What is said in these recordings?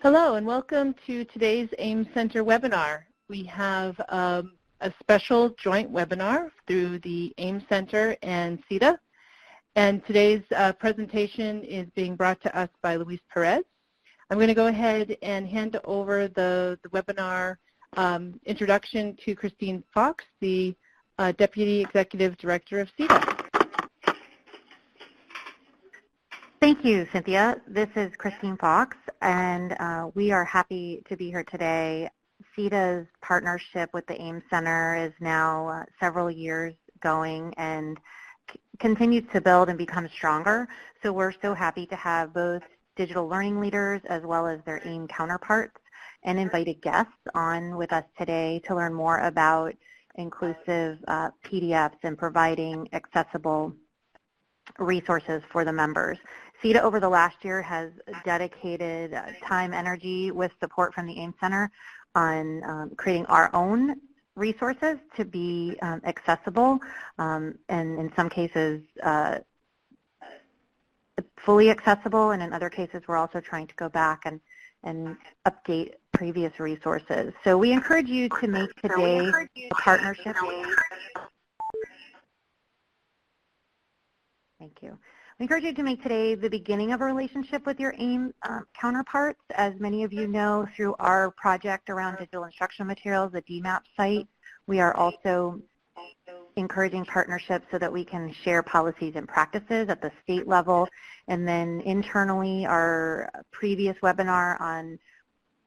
Hello and welcome to today's AIM Center webinar. We have a special joint webinar through the AIM Center and CETA. And today's presentation is being brought to us by Luis Perez. I'm going to go ahead and hand over the webinar introduction to Christine Fox, the Deputy Executive Director of CETA. Thank you, Cynthia. This is Christine Fox, and we are happy to be here today. CETA's partnership with the AIM Center is now several years going and continues to build and become stronger. So we're so happy to have both digital learning leaders as well as their AIM counterparts and invited guests on with us today to learn more about inclusive PDFs and providing accessible resources for the members. CETA over the last year has dedicated time, energy with support from the AIM Center on creating our own resources to be accessible and in some cases fully accessible, and in other cases we're also trying to go back and update previous resources. So we encourage you to make today a partnership. Thank you. We encourage you to make today the beginning of a relationship with your AIM counterparts. As many of you know, through our project around digital instructional materials, the DMAP site, we are also encouraging partnerships so that we can share policies and practices at the state level. And then internally, our previous webinar on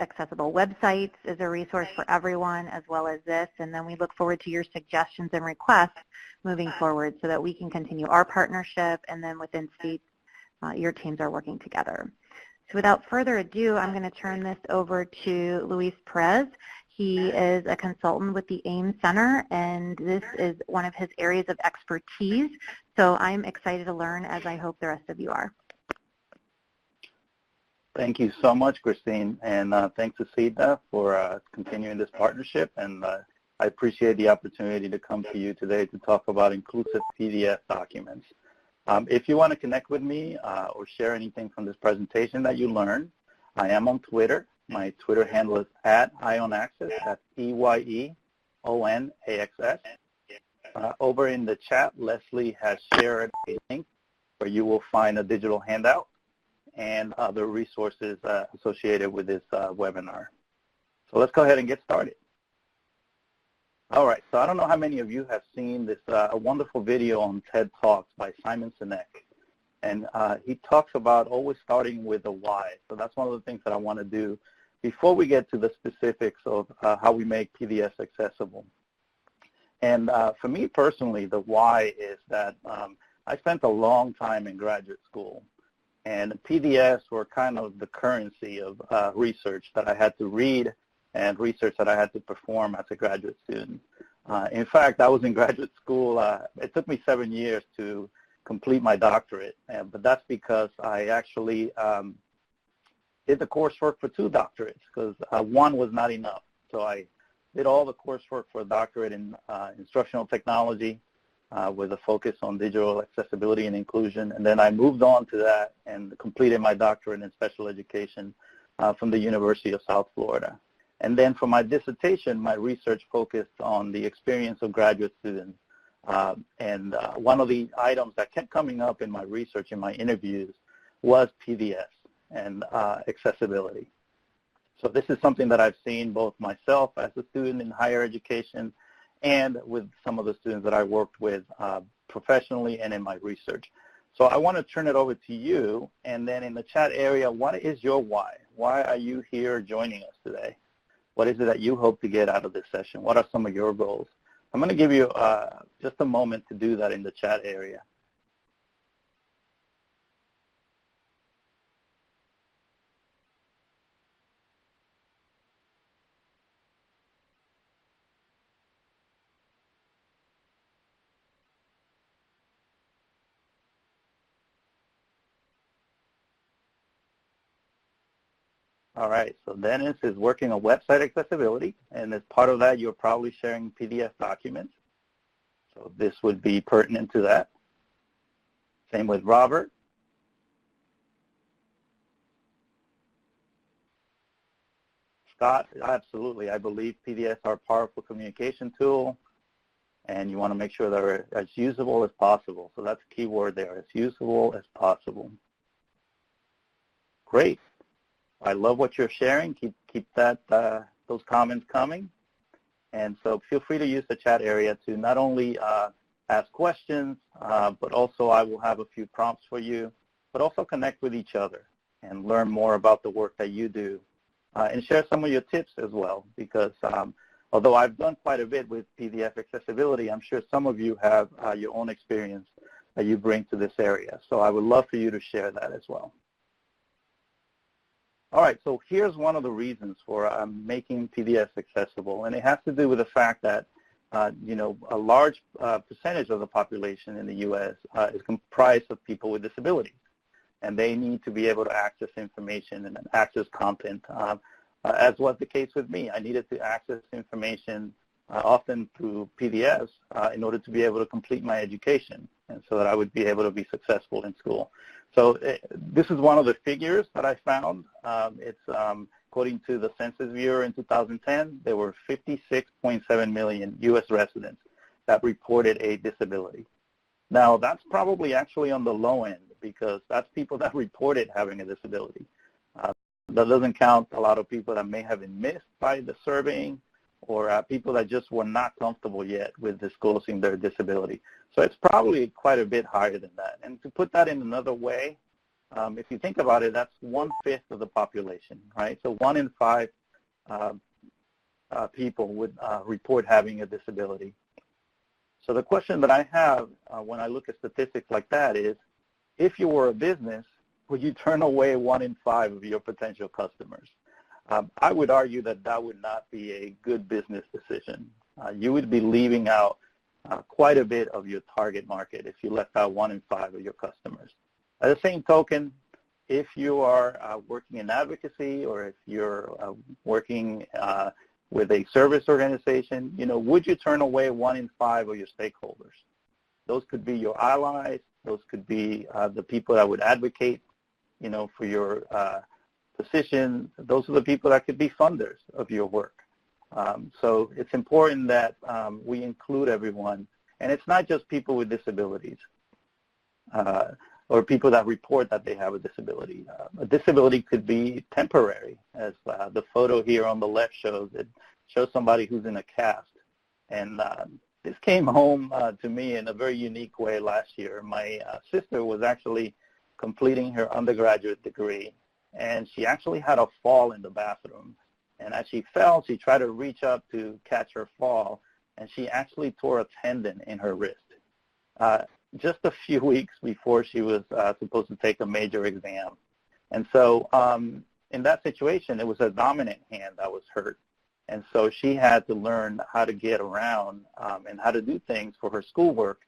accessible websites is a resource for everyone, as well as this. And then we look forward to your suggestions and requests moving forward so that we can continue our partnership, and then within states, your teams are working together. So without further ado, I'm going to turn this over to Luis Perez. He is a consultant with the AIM Center, and this is one of his areas of expertise. So I'm excited to learn, as I hope the rest of you are. Thank you so much, Christine, and thanks to CETA for continuing this partnership, and I appreciate the opportunity to come to you today to talk about inclusive PDF documents. If you want to connect with me or share anything from this presentation that you learned, I am on Twitter. My Twitter handle is @IonAccess, that's EYEONAXS. Over in the chat, Leslie has shared a link where you will find a digital handout and other resources associated with this webinar. So let's go ahead and get started. All right, so I don't know how many of you have seen this wonderful video on TED Talks by Simon Sinek. And he talks about always starting with the why. So that's one of the things that I want to do before we get to the specifics of how we make PDFs accessible. And for me personally, the why is that I spent a long time in graduate school. And PDFs were kind of the currency of research that I had to read and research that I had to perform as a graduate student. In fact, I was in graduate school. It took me 7 years to complete my doctorate, but that's because I actually did the coursework for 2 doctorates because 1 was not enough. So I did all the coursework for a doctorate in instructional technology with a focus on digital accessibility and inclusion, and then I moved on to that and completed my doctorate in special education from the University of South Florida. And then for my dissertation, my research focused on the experience of graduate students. And one of the items that kept coming up in my research, in my interviews, was PDFs and accessibility. So this is something that I've seen both myself as a student in higher education and with some of the students that I worked with professionally and in my research. So I want to turn it over to you, and then in the chat area, what is your why? Why are you here joining us today? What is it that you hope to get out of this session? What are some of your goals? I'm going to give you just a moment to do that in the chat area. All right, so Dennis is working on website accessibility, and as part of that, you're probably sharing PDF documents. So this would be pertinent to that. Same with Robert. Scott, absolutely. I believe PDFs are a powerful communication tool, and you want to make sure they're as usable as possible. So that's a key word there, as usable as possible. Great. I love what you're sharing. Keep that those comments coming. And so feel free to use the chat area to not only ask questions, but also I will have a few prompts for you, but also connect with each other and learn more about the work that you do, and share some of your tips as well, because although I've done quite a bit with PDF accessibility, I'm sure some of you have your own experience that you bring to this area. So I would love for you to share that as well. All right, so here's one of the reasons for making PDFs accessible, and it has to do with the fact that you know, a large percentage of the population in the U.S. Is comprised of people with disabilities, and they need to be able to access information and access content, as was the case with me. I needed to access information often through PDFs in order to be able to complete my education, and so that I would be able to be successful in school. So this is one of the figures that I found. It's according to the Census Bureau in 2010, there were 56.7 million U.S. residents that reported a disability. Now, that's probably actually on the low end, because that's people that reported having a disability. That doesn't count a lot of people that may have been missed by the surveying, or people that just were not comfortable yet with disclosing their disability. So it's probably quite a bit higher than that. And to put that in another way, if you think about it, that's 1/5 of the population, right? So 1 in 5 people would report having a disability. So the question that I have when I look at statistics like that is, if you were a business, would you turn away 1 in 5 of your potential customers? I would argue that that would not be a good business decision. You would be leaving out quite a bit of your target market if you left out 1 in 5 of your customers. At the same token, if you are working in advocacy, or if you're working with a service organization, you know, would you turn away 1 in 5 of your stakeholders? Those could be your allies. Those could be the people that would advocate, you know, for your position. Those are the people that could be funders of your work. So it's important that we include everyone, and it's not just people with disabilities or people that report that they have a disability. A disability could be temporary, as the photo here on the left shows. It shows somebody who's in a cast. And this came home to me in a very unique way last year. My sister was actually completing her undergraduate degree, and she actually had a fall in the bathroom. And as she fell, she tried to reach up to catch her fall, and she actually tore a tendon in her wrist just a few weeks before she was supposed to take a major exam. And so in that situation, it was a dominant hand that was hurt. And so she had to learn how to get around and how to do things for her schoolwork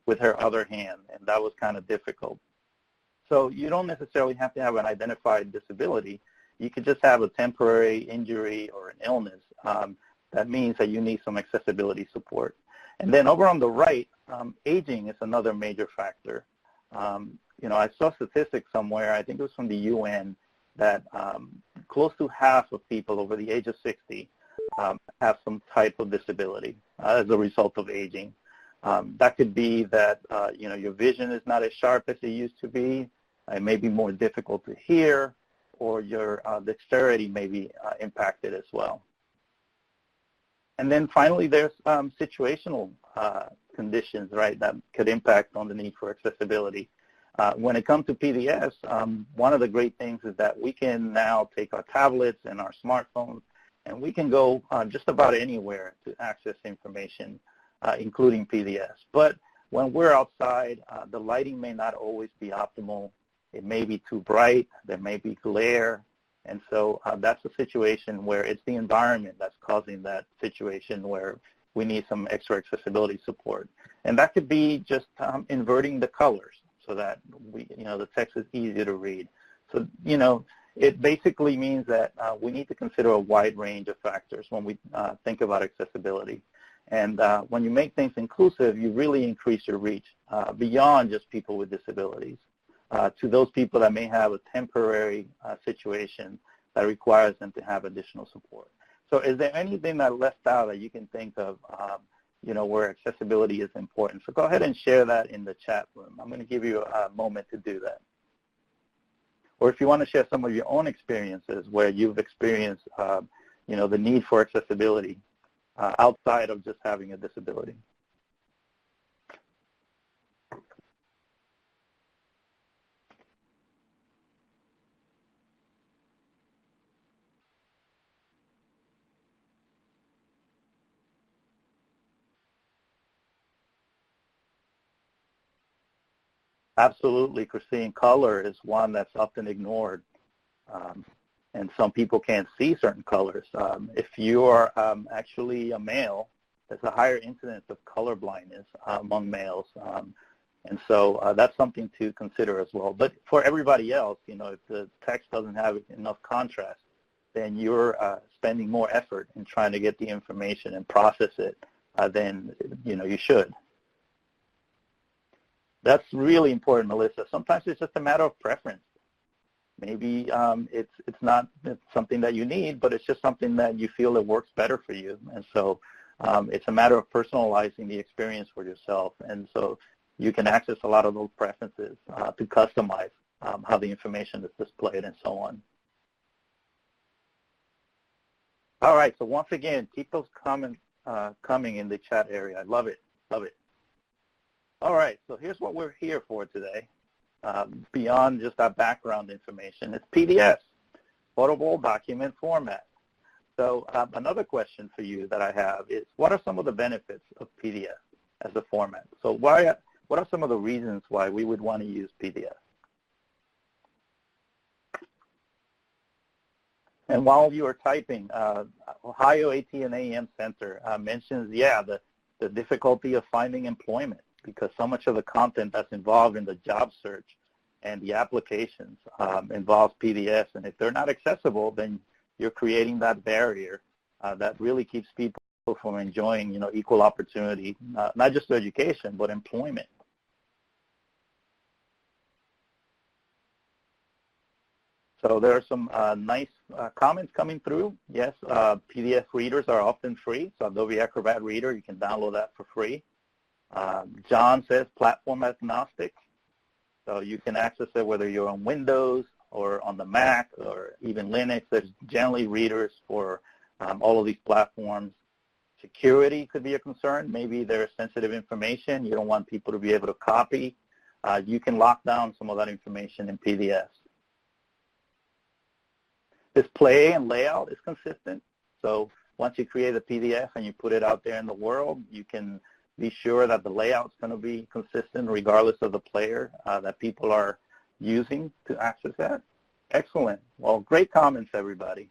with her other hand, and that was kind of difficult. So you don't necessarily have to have an identified disability. You could just have a temporary injury or an illness. That means that you need some accessibility support. And then over on the right, aging is another major factor. You know, I saw statistics somewhere, I think it was from the UN, that close to half of people over the age of 60 have some type of disability as a result of aging. That could be that, you know, your vision is not as sharp as it used to be. It may be more difficult to hear, or your dexterity may be impacted as well. And then finally, there's situational conditions, right, that could impact on the need for accessibility. When it comes to PDFs, one of the great things is that we can now take our tablets and our smartphones, and we can go just about anywhere to access information, including PDFs. But when we're outside, the lighting may not always be optimal. It may be too bright. There may be glare. And so that's a situation where it's the environment that's causing that situation where we need some extra accessibility support. And that could be just inverting the colors so that the text is easier to read. So, it basically means that we need to consider a wide range of factors when we think about accessibility. And when you make things inclusive, you really increase your reach beyond just people with disabilities to those people that may have a temporary situation that requires them to have additional support. So is there anything that left out that you can think of, where accessibility is important? So go ahead and share that in the chat room. I'm going to give you a moment to do that. Or if you want to share some of your own experiences where you've experienced, the need for accessibility outside of just having a disability. Absolutely, Christine. Color is one that's often ignored, and some people can't see certain colors. If you are actually a male, there's a higher incidence of color blindness among males, and so that's something to consider as well. But for everybody else, if the text doesn't have enough contrast, then you're spending more effort in trying to get the information and process it than you should. That's really important, Melissa. Sometimes it's just a matter of preference. Maybe it's not something that you need, but it's just something that you feel it works better for you. And so it's a matter of personalizing the experience for yourself. And so you can access a lot of those preferences to customize how the information is displayed and so on. All right, so once again, keep those comments coming in the chat area. I love it, love it. All right, so here's what we're here for today. Beyond just that background information, it's PDF, portable document format. So another question for you that I have is, what are some of the benefits of PDF as a format? So what are some of the reasons why we would want to use PDF? And while you are typing, Ohio AT and AM Center mentions, the difficulty of finding employment, because so much of the content that's involved in the job search and the applications involves PDFs. And if they're not accessible, then you're creating that barrier that really keeps people from enjoying, equal opportunity, not just education, but employment. So there are some nice comments coming through. Yes, PDF readers are often free. So Adobe Acrobat Reader, you can download that for free. John says platform agnostic, so you can access it whether you're on Windows or on the Mac or even Linux. There's generally readers for all of these platforms. Security could be a concern. Maybe there's sensitive information you don't want people to be able to copy. You can lock down some of that information in PDFs. Display and layout is consistent. So once you create a PDF and you put it out there in the world, you can be sure that the layout's going to be consistent regardless of the player that people are using to access that. Excellent. Well, great comments, everybody.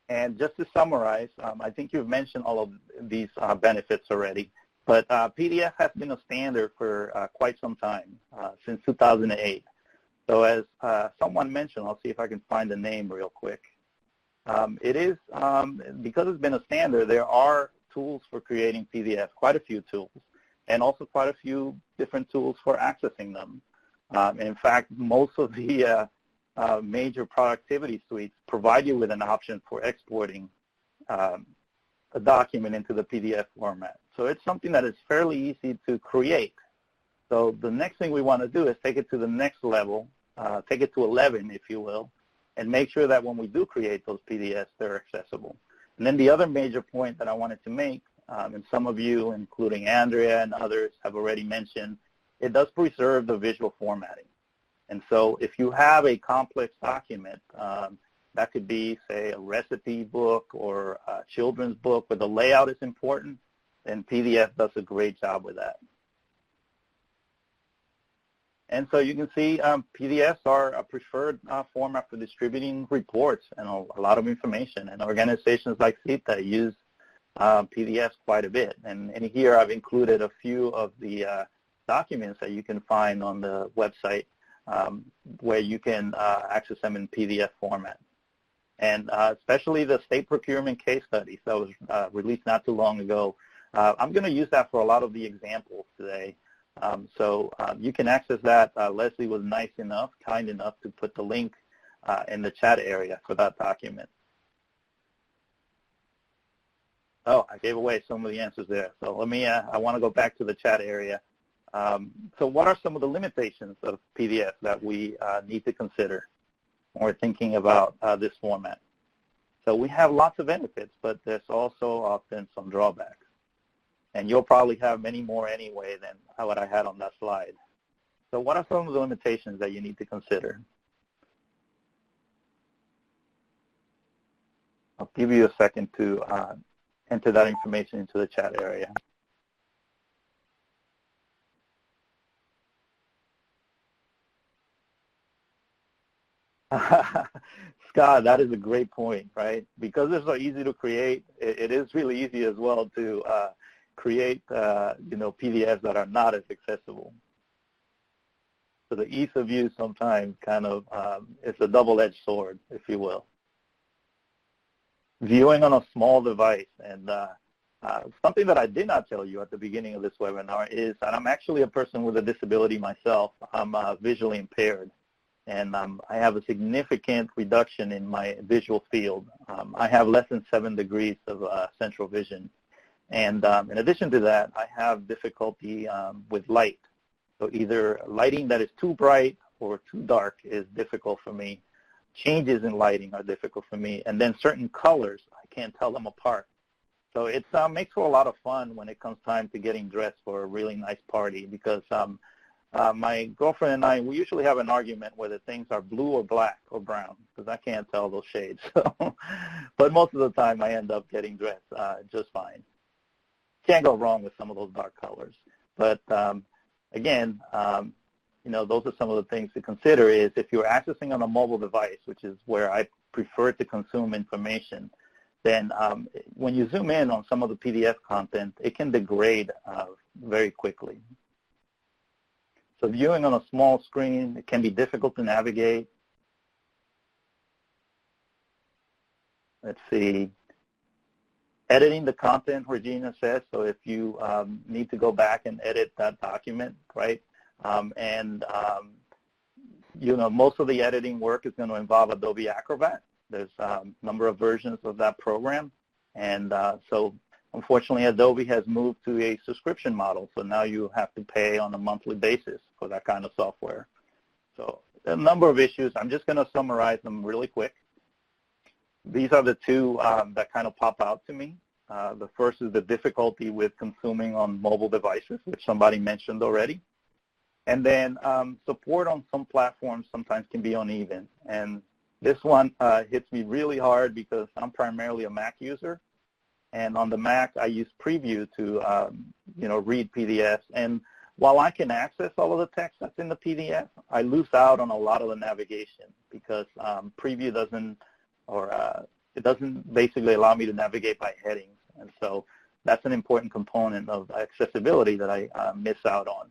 And just to summarize, I think you've mentioned all of these benefits already, but PDF has been a standard for quite some time, since 2008. So as someone mentioned, I'll see if I can find the name real quick. It is, because it's been a standard, there are tools for creating PDFs, quite a few tools, and also quite a few different tools for accessing them. In fact, most of the major productivity suites provide you with an option for exporting a document into the PDF format. So it's something that is fairly easy to create. So the next thing we want to do is take it to the next level, take it to 11, if you will, and make sure that when we do create those PDFs, they're accessible. And then the other major point that I wanted to make, and some of you, including Andrea and others, have already mentioned, it does preserve the visual formatting. And so if you have a complex document, that could be, say, a recipe book or a children's book where the layout is important, then PDF does a great job with that. And so you can see PDFs are a preferred format for distributing reports and a lot of information. And organizations like CITA use PDFs quite a bit. And here I've included a few of the documents that you can find on the website where you can access them in PDF format. And especially the state procurement case studies that was released not too long ago. I'm going to use that for a lot of the examples today. So you can access that. Leslie was nice enough, kind enough to put the link in the chat area for that document. Oh, I gave away some of the answers there. So let me, I want to go back to the chat area. So what are some of the limitations of PDF that we need to consider when we're thinking about this format? So we have lots of benefits, but there's also often some drawbacks. And you'll probably have many more anyway than what I had on that slide. So what are some of the limitations that you need to consider? I'll give you a second to enter that information into the chat area. Scott, that is a great point, right? Because it's so easy to create, it is really easy as well to create, PDFs that are not as accessible. So the ease of use sometimes kind of, it's a double-edged sword, if you will. Viewing on a small device, and something that I did not tell you at the beginning of this webinar is that I'm actually a person with a disability myself. I'm visually impaired, and I have a significant reduction in my visual field. I have less than 7 degrees of central vision, and in addition to that, I have difficulty with light. So either lighting that is too bright or too dark is difficult for me. Changes in lighting are difficult for me, and then certain colors, I can't tell them apart. So it makes for a lot of fun when it comes time to getting dressed for a really nice party, because my girlfriend and I, we usually have an argument whether things are blue or black or brown, because I can't tell those shades. But most of the time I end up getting dressed just fine. Can't go wrong with some of those dark colors. But again, those are some of the things to consider is if you're accessing on a mobile device, which is where I prefer to consume information, then when you zoom in on some of the PDF content, it can degrade very quickly. So viewing on a small screen, it can be difficult to navigate. Let's see. Editing the content, Regina says, so if you need to go back and edit that document, right? Most of the editing work is going to involve Adobe Acrobat. There's a number of versions of that program. And so unfortunately, Adobe has moved to a subscription model. So now you have to pay on a monthly basis for that kind of software. So a number of issues. I'm just going to summarize them really quick. These are the two that kind of pop out to me. The first is the difficulty with consuming on mobile devices, which somebody mentioned already. And then support on some platforms sometimes can be uneven. And this one hits me really hard because I'm primarily a Mac user. And on the Mac, I use Preview to, read PDFs. And while I can access all of the text that's in the PDF, I lose out on a lot of the navigation because Preview doesn't, it doesn't basically allow me to navigate by headings. And so that's an important component of accessibility that I miss out on.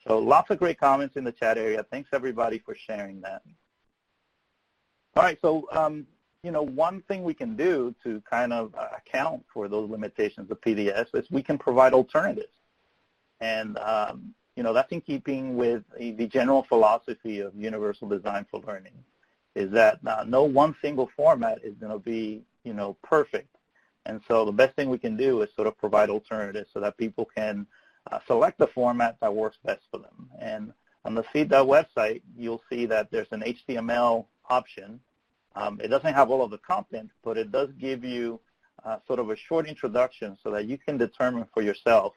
So lots of great comments in the chat area. Thanks, everybody, for sharing that. All right, so, one thing we can do to kind of account for those limitations of PDFs is we can provide alternatives. And, that's in keeping with the general philosophy of universal design for learning, is that no one single format is going to be, perfect. And so the best thing we can do is sort of provide alternatives so that people can select the format that works best for them. And on the Seed.That website, you'll see that there's an HTML option. It doesn't have all of the content, but it does give you sort of a short introduction so that you can determine for yourself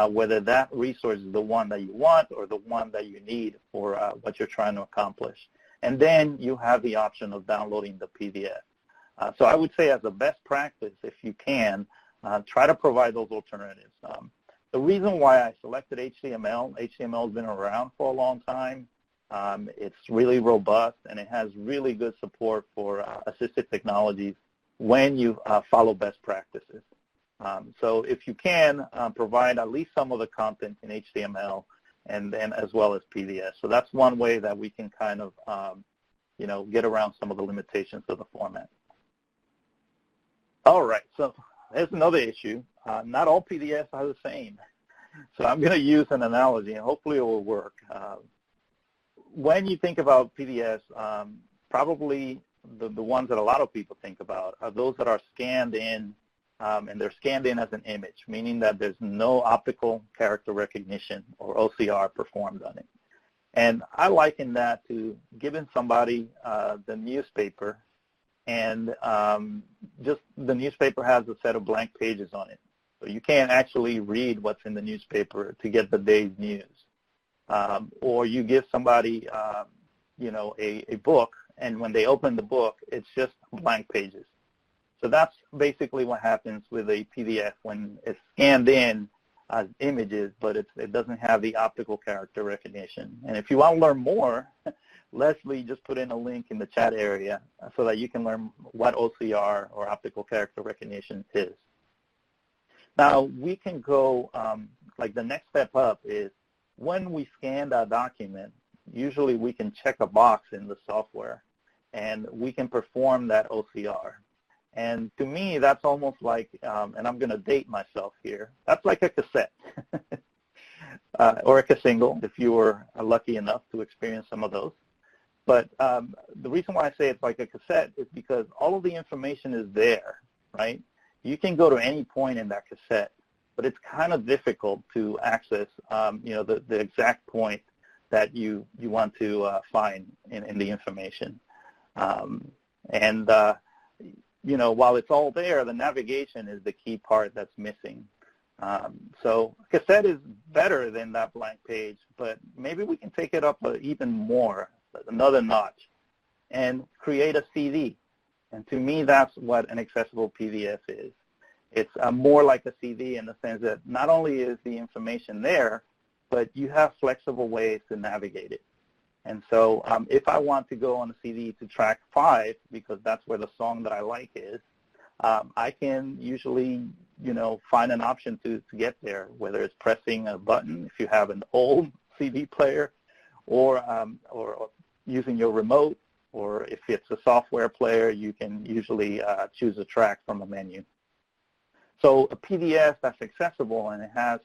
whether that resource is the one that you want or the one that you need for what you're trying to accomplish. And then you have the option of downloading the PDF. So I would say as a best practice, if you can, try to provide those alternatives. The reason why I selected HTML has been around for a long time. It's really robust, and it has really good support for assistive technologies when you follow best practices. So if you can, provide at least some of the content in HTML and then as well as PDF. So that's one way that we can kind of, get around some of the limitations of the format. All right, so there's another issue. Not all PDFs are the same. So I'm going to use an analogy, and hopefully it will work. When you think about PDFs, probably the ones that a lot of people think about are those that are scanned in, and they're scanned in as an image, meaning that there's no optical character recognition or OCR performed on it. And I liken that to giving somebody the newspaper, and just the newspaper has a set of blank pages on it. So you can't actually read what's in the newspaper to get the day's news. Or you give somebody, a book, and when they open the book, it's just blank pages. So that's basically what happens with a PDF when it's scanned in as images, but it doesn't have the optical character recognition. And if you want to learn more, Leslie just put in a link in the chat area so that you can learn what OCR or optical character recognition is. Now, we can go, like the next step up is when we scan that document, usually we can check a box in the software and we can perform that OCR. And to me, that's almost like, and I'm going to date myself here, that's like a cassette or a cassingle if you were lucky enough to experience some of those. But the reason why I say it's like a cassette is because all of the information is there, right? You can go to any point in that cassette, but it's kind of difficult to access, the exact point that you want to find in the information. While it's all there, the navigation is the key part that's missing. So cassette is better than that blank page, but maybe we can take it up even more, another notch, and create a CD. And to me, that's what an accessible PDF is. It's more like a CD in the sense that not only is the information there, but you have flexible ways to navigate it. And so if I want to go on a CD to track 5, because that's where the song that I like is, I can usually, find an option to get there, whether it's pressing a button if you have an old CD player, or using your remote, or if it's a software player, you can usually choose a track from a menu. So a PDF that's accessible and it has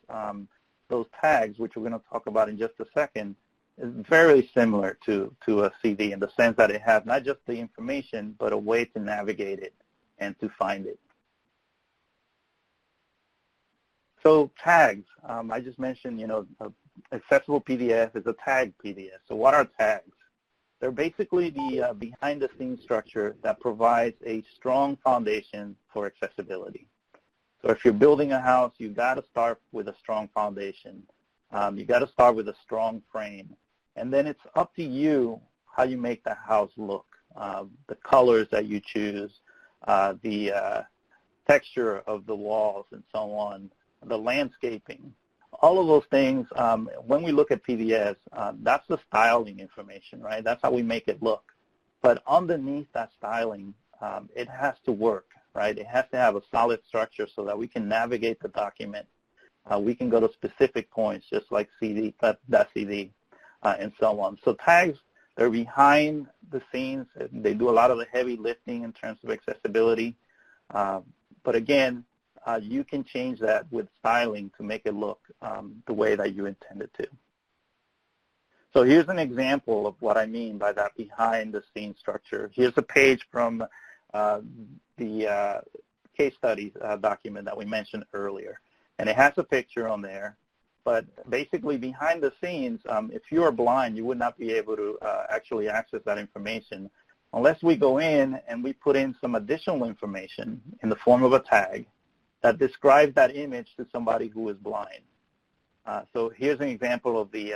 those tags, which we're going to talk about in just a second, is very similar to a CD in the sense that it has not just the information, but a way to navigate it and to find it. So tags, I just mentioned, accessible PDF is a tag PDF. So what are tags? They're basically the behind-the-scenes structure that provides a strong foundation for accessibility. So if you're building a house, you've got to start with a strong foundation. You've got to start with a strong frame. And then it's up to you how you make the house look, the colors that you choose, the texture of the walls and so on, the landscaping. All of those things, when we look at PDFs, that's the styling information, right? That's how we make it look. But underneath that styling, it has to work, right? It has to have a solid structure so that we can navigate the document. We can go to specific points, just like CD, and so on. So tags, they're behind the scenes. They do a lot of the heavy lifting in terms of accessibility. But again, you can change that with styling to make it look the way that you intend it to. So here's an example of what I mean by that behind-the-scenes structure. Here's a page from the case studies document that we mentioned earlier. And it has a picture on there. But basically, behind the scenes, if you are blind, you would not be able to actually access that information unless we go in and we put in some additional information in the form of a tag that describes that image to somebody who is blind. So here's an example of the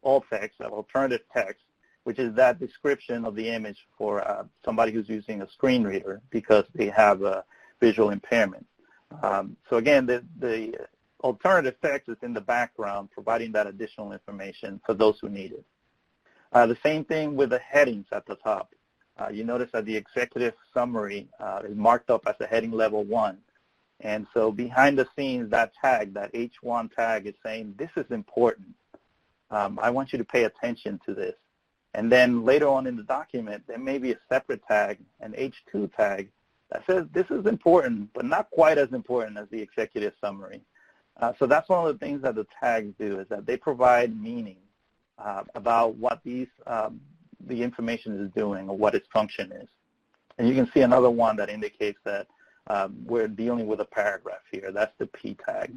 alttext, alternative text, which is that description of the image for somebody who's using a screen reader because they have a visual impairment. So again, the alternative text is in the background, providing that additional information for those who need it. The same thing with the headings at the top. You notice that the executive summary is marked up as a heading level 1. And so behind the scenes, that tag, that H1 tag is saying, this is important. I want you to pay attention to this. And then later on in the document, there may be a separate tag, an H2 tag, that says this is important, but not quite as important as the executive summary. So that's one of the things that the tags do, is that they provide meaning about what these the information is doing or what its function is. And you can see another one that indicates that we're dealing with a paragraph here. That's the P tag.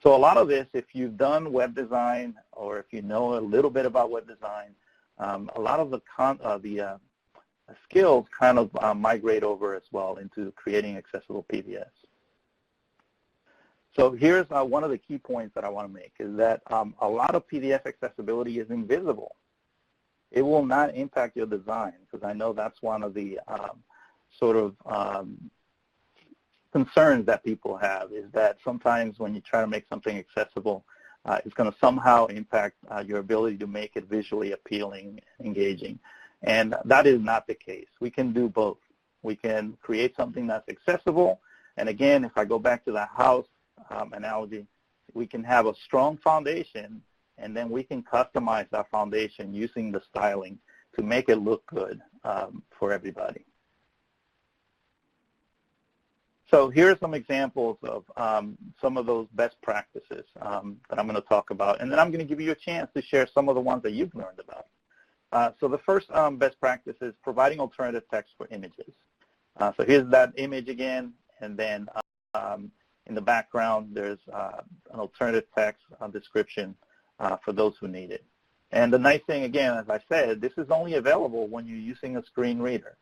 So a lot of this, if you've done web design or if you know a little bit about web design, a lot of the skills kind of migrate over as well into creating accessible PDFs. So here's one of the key points that I want to make is that a lot of PDF accessibility is invisible. It will not impact your design, because I know that's one of the concerns that people have, is that sometimes when you try to make something accessible, it's going to somehow impact your ability to make it visually appealing and engaging. And that is not the case. We can do both. We can create something that's accessible, and again, if I go back to the house analogy, we can have a strong foundation, and then we can customize that foundation using the styling to make it look good for everybody. So here are some examples of some of those best practices that I'm going to talk about, and then I'm going to give you a chance to share some of the ones that you've learned about. So the first best practice is providing alternative text for images. So here's that image again, and then in the background there's an alternative text description for those who need it. And the nice thing, again, as I said, this is only available when you're using a screen reader.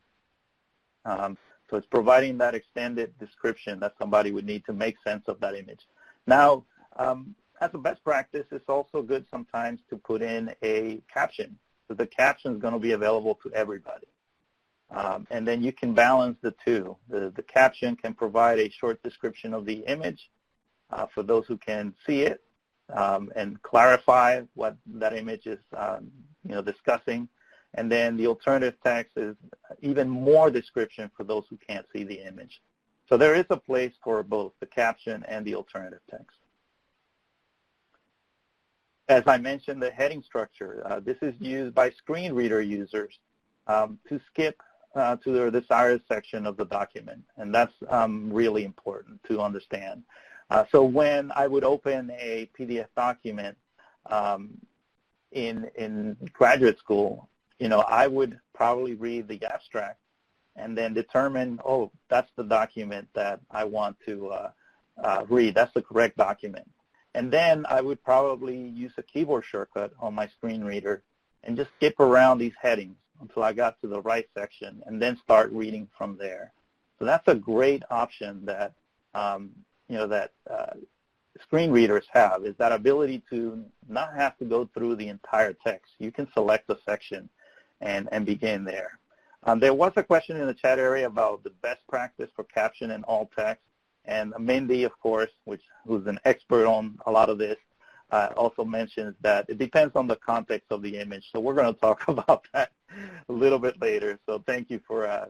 So it's providing that extended description that somebody would need to make sense of that image. Now, as a best practice, it's also good sometimes to put in a caption. So the caption is going to be available to everybody. And then you can balance the two. The caption can provide a short description of the image for those who can see it and clarify what that image is discussing. And then the alternative text is even more description for those who can't see the image. So there is a place for both the caption and the alternative text. As I mentioned, the heading structure. This is used by screen reader users to skip to their desired section of the document. And that's really important to understand. So when I would open a PDF document in graduate school, I would probably read the abstract and then determine, oh, that's the document that I want to read. That's the correct document. And then I would probably use a keyboard shortcut on my screen reader and just skip around these headings until I got to the right section and then start reading from there. So that's a great option that, screen readers have, is that ability to not have to go through the entire text. You can select a section and begin there. There was a question in the chat area about the best practice for caption and alt text, and Mindy, of course, who's an expert on a lot of this, also mentions that it depends on the context of the image. So we're going to talk about that a little bit later. So thank you for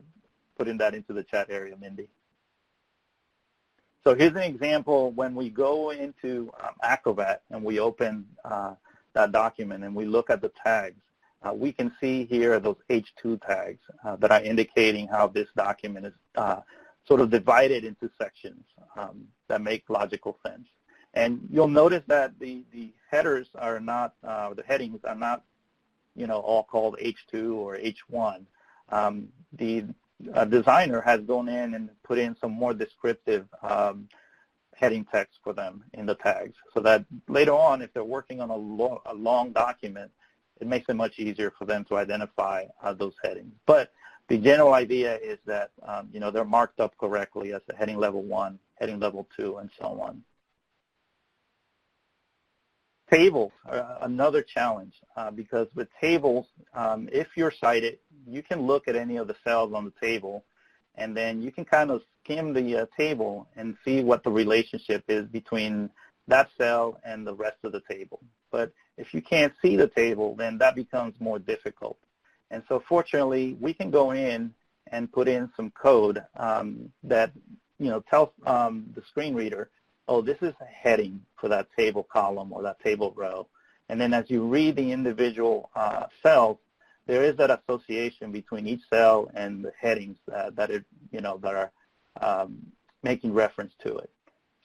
putting that into the chat area, Mindy. So here's an example when we go into Acrobat and we open that document and we look at the tags. We can see here those H2 tags that are indicating how this document is sort of divided into sections that make logical sense. And you'll notice that the headers are not, the headings are not, all called H2 or H1. The designer has gone in and put in some more descriptive heading text for them in the tags, so that later on, if they're working on a long document, it makes it much easier for them to identify those headings. But the general idea is that they're marked up correctly as the heading level 1, heading level 2, and so on. Tables are another challenge because with tables, if you're sighted, you can look at any of the cells on the table, and then you can kind of skim the table and see what the relationship is between that cell and the rest of the table. But if you can't see the table, then that becomes more difficult. And so fortunately, we can go in and put in some code that tells the screen reader, oh, this is a heading for that table column or that table row. And then as you read the individual cells, there is that association between each cell and the headings that are making reference to it.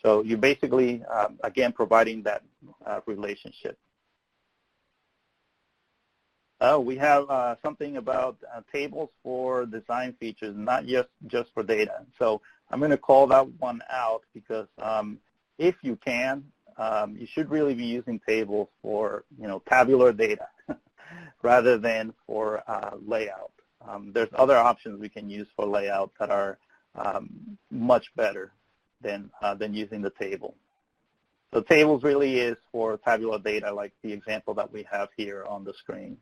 So you're basically, again, providing that relationship. Oh, we have something about tables for design features, not just for data. So I'm going to call that one out because if you can, you should really be using tables for, tabular data rather than for layout. There's other options we can use for layout that are much better than using the table. So tables really is for tabular data, like the example that we have here on the screen.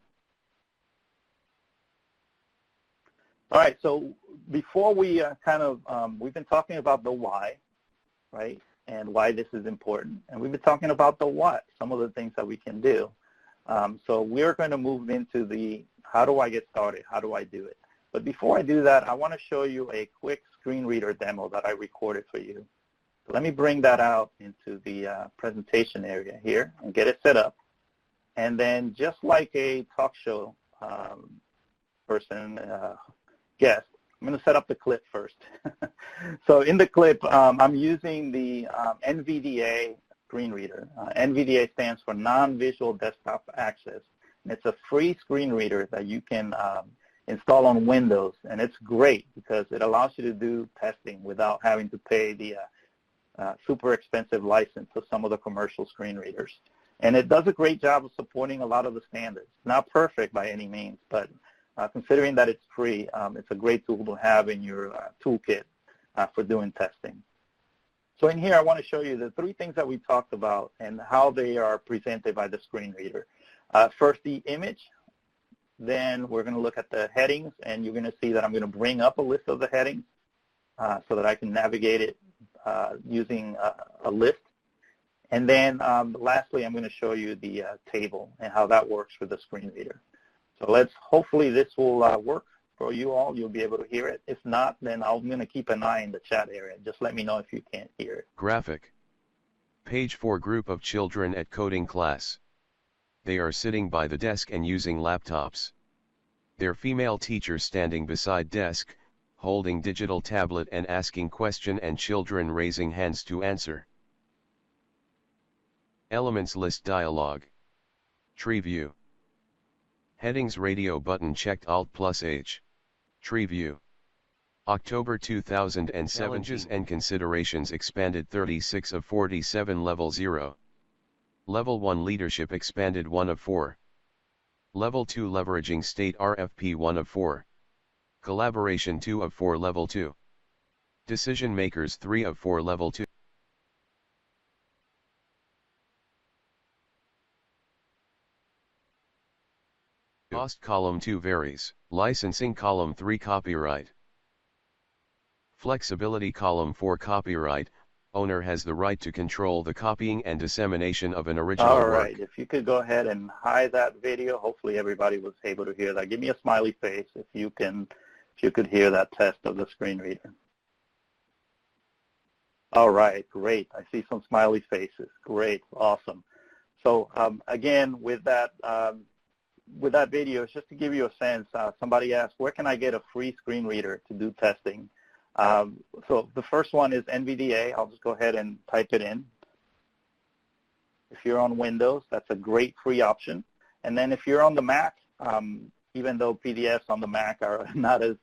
All right, so before we we've been talking about the why, right, and why this is important. And we've been talking about the what, some of the things that we can do. So we're going to move into the how do I get started, how do I do it. But before I do that, I want to show you a quick screen reader demo that I recorded for you. So let me bring that out into the presentation area here and get it set up. And then just like a talk show person, guest, I'm going to set up the clip first. So in the clip, I'm using the NVDA screen reader. NVDA stands for Non-Visual Desktop Access. And it's a free screen reader that you can install on Windows. And it's great because it allows you to do testing without having to pay the super expensive license of some of the commercial screen readers. And it does a great job of supporting a lot of the standards. Not perfect by any means, but considering that it's free, it's a great tool to have in your toolkit for doing testing. So in here, I want to show you the three things that we talked about and how they are presented by the screen reader. First, the image. Then we're going to look at the headings, and you're going to see that I'm going to bring up a list of the headings so that I can navigate it using a list. And then lastly, I'm going to show you the table and how that works with the screen reader. So hopefully this will work for you all. You'll be able to hear it. If not, then I'm going to keep an eye in the chat area. Just let me know if you can't hear it. Graphic. Page 4 group of children at coding class. They are sitting by the desk and using laptops. Their female teacher standing beside desk, holding digital tablet and asking question and children raising hands to answer. Elements list dialog. Tree view. Headings radio button checked Alt+H. Tree view. October 2007 challenges and considerations expanded 36 of 47 level 0. Level 1 leadership expanded 1 of 4. Level 2 leveraging state RFP 1 of 4. Collaboration 2 of 4 level 2. Decision makers 3 of 4 level 2. Cost column 2 varies, licensing column 3 copyright. Flexibility column 4 copyright, owner has the right to control the copying and dissemination of an original work. All right, if you could go ahead and hide that video, hopefully everybody was able to hear that. Give me a smiley face if you could hear that test of the screen reader. All right, great. I see some smiley faces. Great, awesome. So again, with that video, it's just to give you a sense, somebody asked, where can I get a free screen reader to do testing? So the first one is NVDA. I'll just go ahead and type it in. If you're on Windows, that's a great free option. And then if you're on the Mac, even though PDFs on the Mac are not as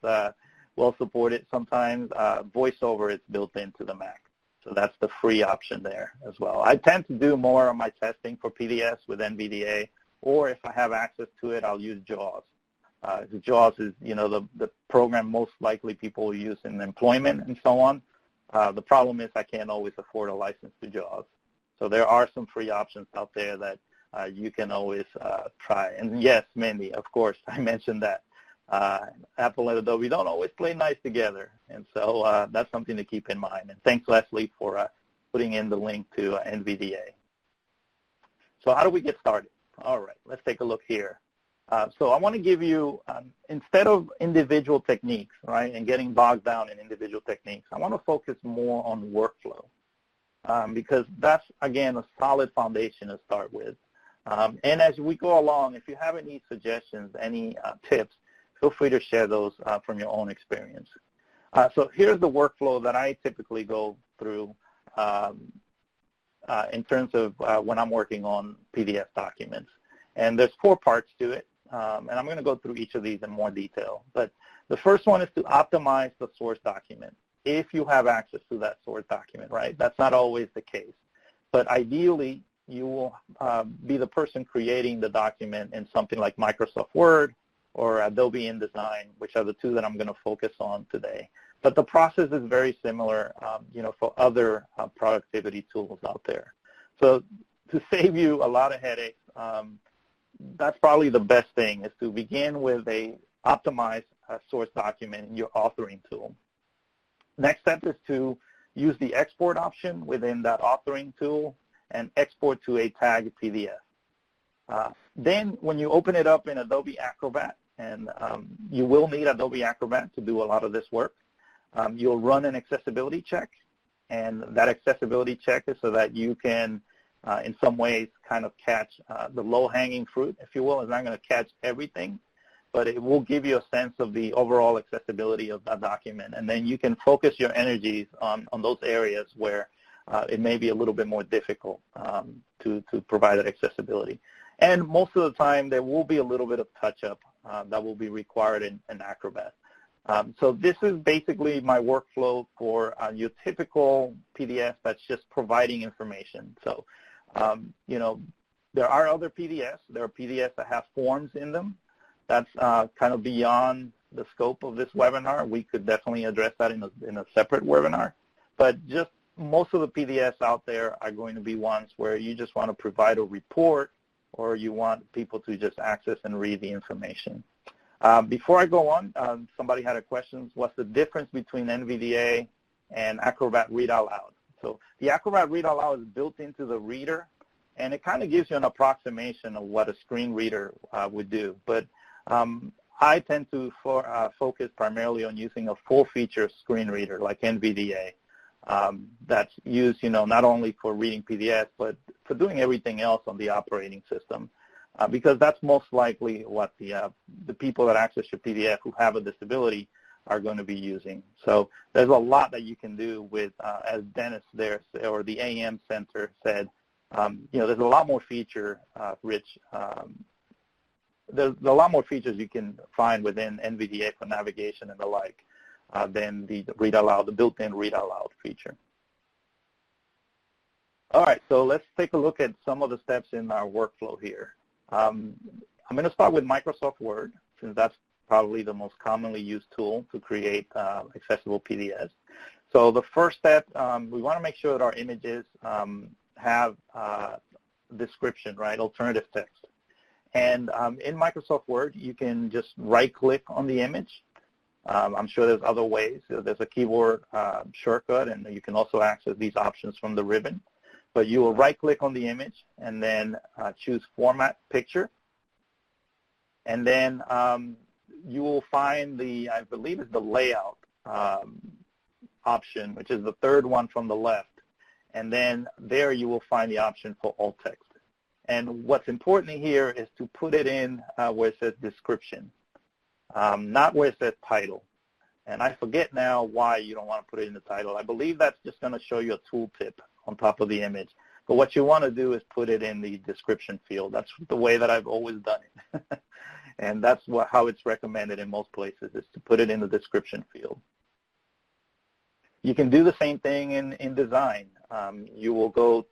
well supported sometimes, VoiceOver is built into the Mac. So that's the free option there as well. I tend to do more of my testing for PDFs with NVDA, or if I have access to it, I'll use JAWS. JAWS is, the program most likely people will use in employment and so on. The problem is I can't always afford a license to JAWS. So there are some free options out there that you can always try. And yes, Mindy, of course, I mentioned that. Apple and Adobe don't always play nice together. And so that's something to keep in mind. And thanks, Leslie, for putting in the link to NVDA. So how do we get started? All right, let's take a look here. So I want to give you, instead of individual techniques, right, and getting bogged down in individual techniques, I want to focus more on workflow because that's, again, a solid foundation to start with. And as we go along, if you have any suggestions, any tips, feel free to share those from your own experience. So here's the workflow that I typically go through in terms of when I'm working on PDF documents. And there's 4 parts to it. and I'm going to go through each of these in more detail. But the first one is to optimize the source document if you have access to that source document, right? That's not always the case. But ideally, you will be the person creating the document in something like Microsoft Word or Adobe InDesign, which are the two that I'm going to focus on today. But the process is very similar, for other productivity tools out there. So to save you a lot of headaches, that's probably the best thing, is to begin with a optimized source document in your authoring tool. Next step is to use the export option within that authoring tool and export to a tagged PDF. Then when you open it up in Adobe Acrobat, and you will need Adobe Acrobat to do a lot of this work, you'll run an accessibility check, and that accessibility check is so that you can, in some ways, kind of catch the low-hanging fruit, if you will. It's not going to catch everything, but it will give you a sense of the overall accessibility of that document, and then you can focus your energies on those areas where it may be a little bit more difficult to provide that accessibility. And most of the time, there will be a little bit of touch-up that will be required in Acrobat. So this is basically my workflow for your typical PDF that's just providing information. So, there are other PDFs. There are PDFs that have forms in them. That's kind of beyond the scope of this webinar. We could definitely address that in a separate webinar. But just most of the PDFs out there are going to be ones where you just want to provide a report, or you want people to just access and read the information. Before I go on, somebody had a question. What's the difference between NVDA and Acrobat Read Out Loud? So the Acrobat Read Out Loud is built into the reader, and it kind of gives you an approximation of what a screen reader would do. But I tend to focus primarily on using a full-feature screen reader like NVDA. That's used, not only for reading PDFs, but for doing everything else on the operating system, because that's most likely what the people that access your PDF who have a disability are going to be using. So there's a lot that you can do with, as Dennis there, or the AM Center said, there's a lot more feature-rich. There's a lot more features you can find within NVDA for navigation and the like. Than the Read Out Loud, the built-in Read Out Loud feature. All right, so let's take a look at some of the steps in our workflow here. I'm going to start with Microsoft Word, since that's probably the most commonly used tool to create accessible PDFs. So the first step, we want to make sure that our images have description, right, alternative text. And in Microsoft Word, you can just right-click on the image. I'm sure there's other ways. There's a keyboard shortcut, and you can also access these options from the ribbon. But you will right-click on the image and then choose Format Picture. And then you will find I believe it's the Layout option, which is the third one from the left. And then there you will find the option for alt text. And what's important here is to put it in where it says Description. Not where it says title. And I forget now why you don't want to put it in the title. I believe that's just going to show you a tooltip on top of the image. But what you want to do is put it in the description field. That's the way that I've always done it. And that's how it's recommended in most places, is to put it in the description field. You can do the same thing in InDesign. You will go,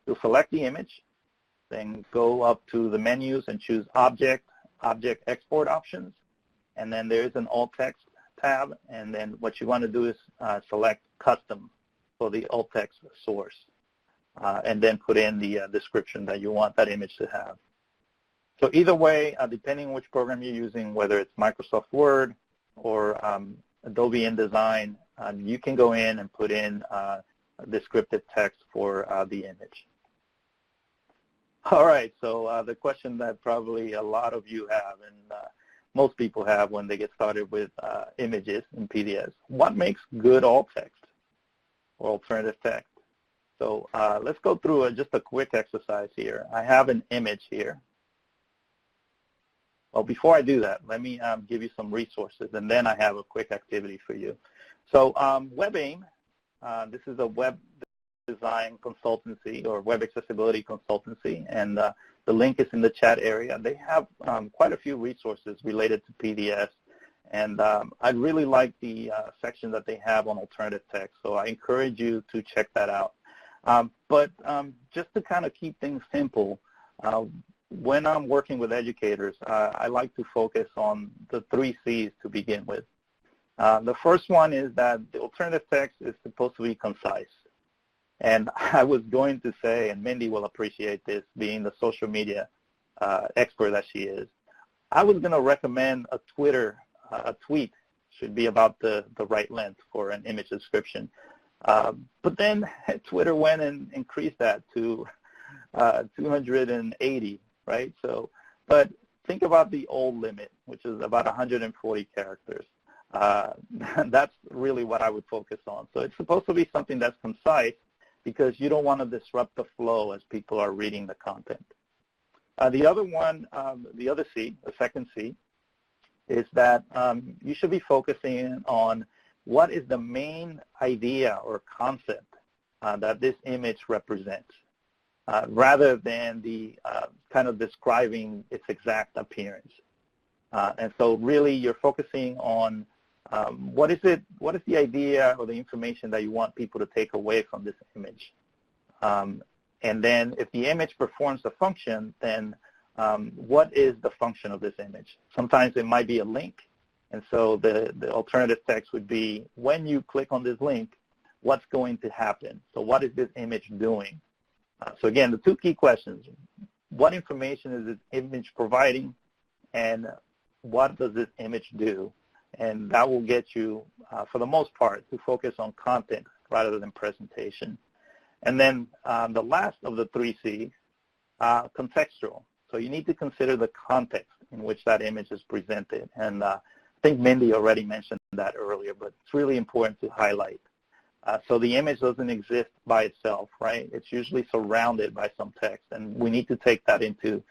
you'll select the image, then go up to the menus and choose Object Export Options. And then there's an alt text tab, and then what you want to do is select Custom for the alt text source, and then put in the description that you want that image to have. So either way, depending on which program you're using, whether it's Microsoft Word or Adobe InDesign, you can go in and put in descriptive text for the image. All right, so the question that probably a lot of you have, and most people have when they get started with images in PDFs. What makes good alt text or alternative text? So let's go through just a quick exercise here. I have an image here. Well, before I do that, let me give you some resources, and then I have a quick activity for you. So WebAIM, this is a web design consultancy or web accessibility consultancy, and the The link is in the chat area. They have quite a few resources related to PDFs, and I really like the section that they have on alternative text, so I encourage you to check that out. But just to kind of keep things simple, when I'm working with educators, I like to focus on the 3 C's to begin with. The first one is that the alternative text is supposed to be concise. And I was going to say, and Mindy will appreciate this, being the social media expert that she is, I was going to recommend a tweet should be about the right length for an image description. But then Twitter went and increased that to 280, right? So, but think about the old limit, which is about 140 characters. That's really what I would focus on. So it's supposed to be something that's concise because you don't want to disrupt the flow as people are reading the content. The other one, the other C, the second C, is that you should be focusing on what is the main idea or concept that this image represents, rather than the kind of describing its exact appearance. And so really you're focusing on what is the idea or the information that you want people to take away from this image. And then if the image performs a function, then what is the function of this image? Sometimes it might be a link. And so the alternative text would be, when you click on this link, what's going to happen? So what is this image doing? So again, the 2 key questions: what information is this image providing, and what does this image do? And that will get you, for the most part, to focus on content rather than presentation. And then the last of the 3 C's, contextual. So you need to consider the context in which that image is presented. And I think Mindy already mentioned that earlier, but it's really important to highlight. So the image doesn't exist by itself, right? It's usually surrounded by some text, and we need to take that into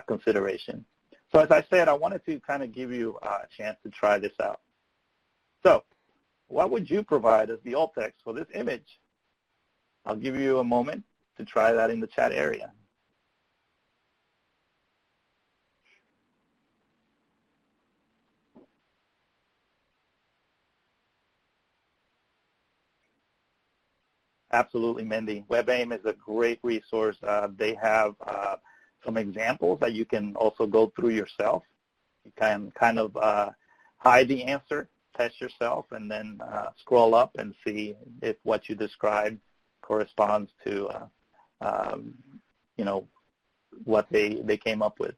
consideration. So as I said, I wanted to kind of give you a chance to try this out. So what would you provide as the alt text for this image? I'll give you a moment to try that in the chat area. Absolutely, Mindy. WebAIM is a great resource. They have some examples that you can also go through yourself. You can kind of hide the answer, test yourself, and then scroll up and see if what you described corresponds to, you know, what they came up with.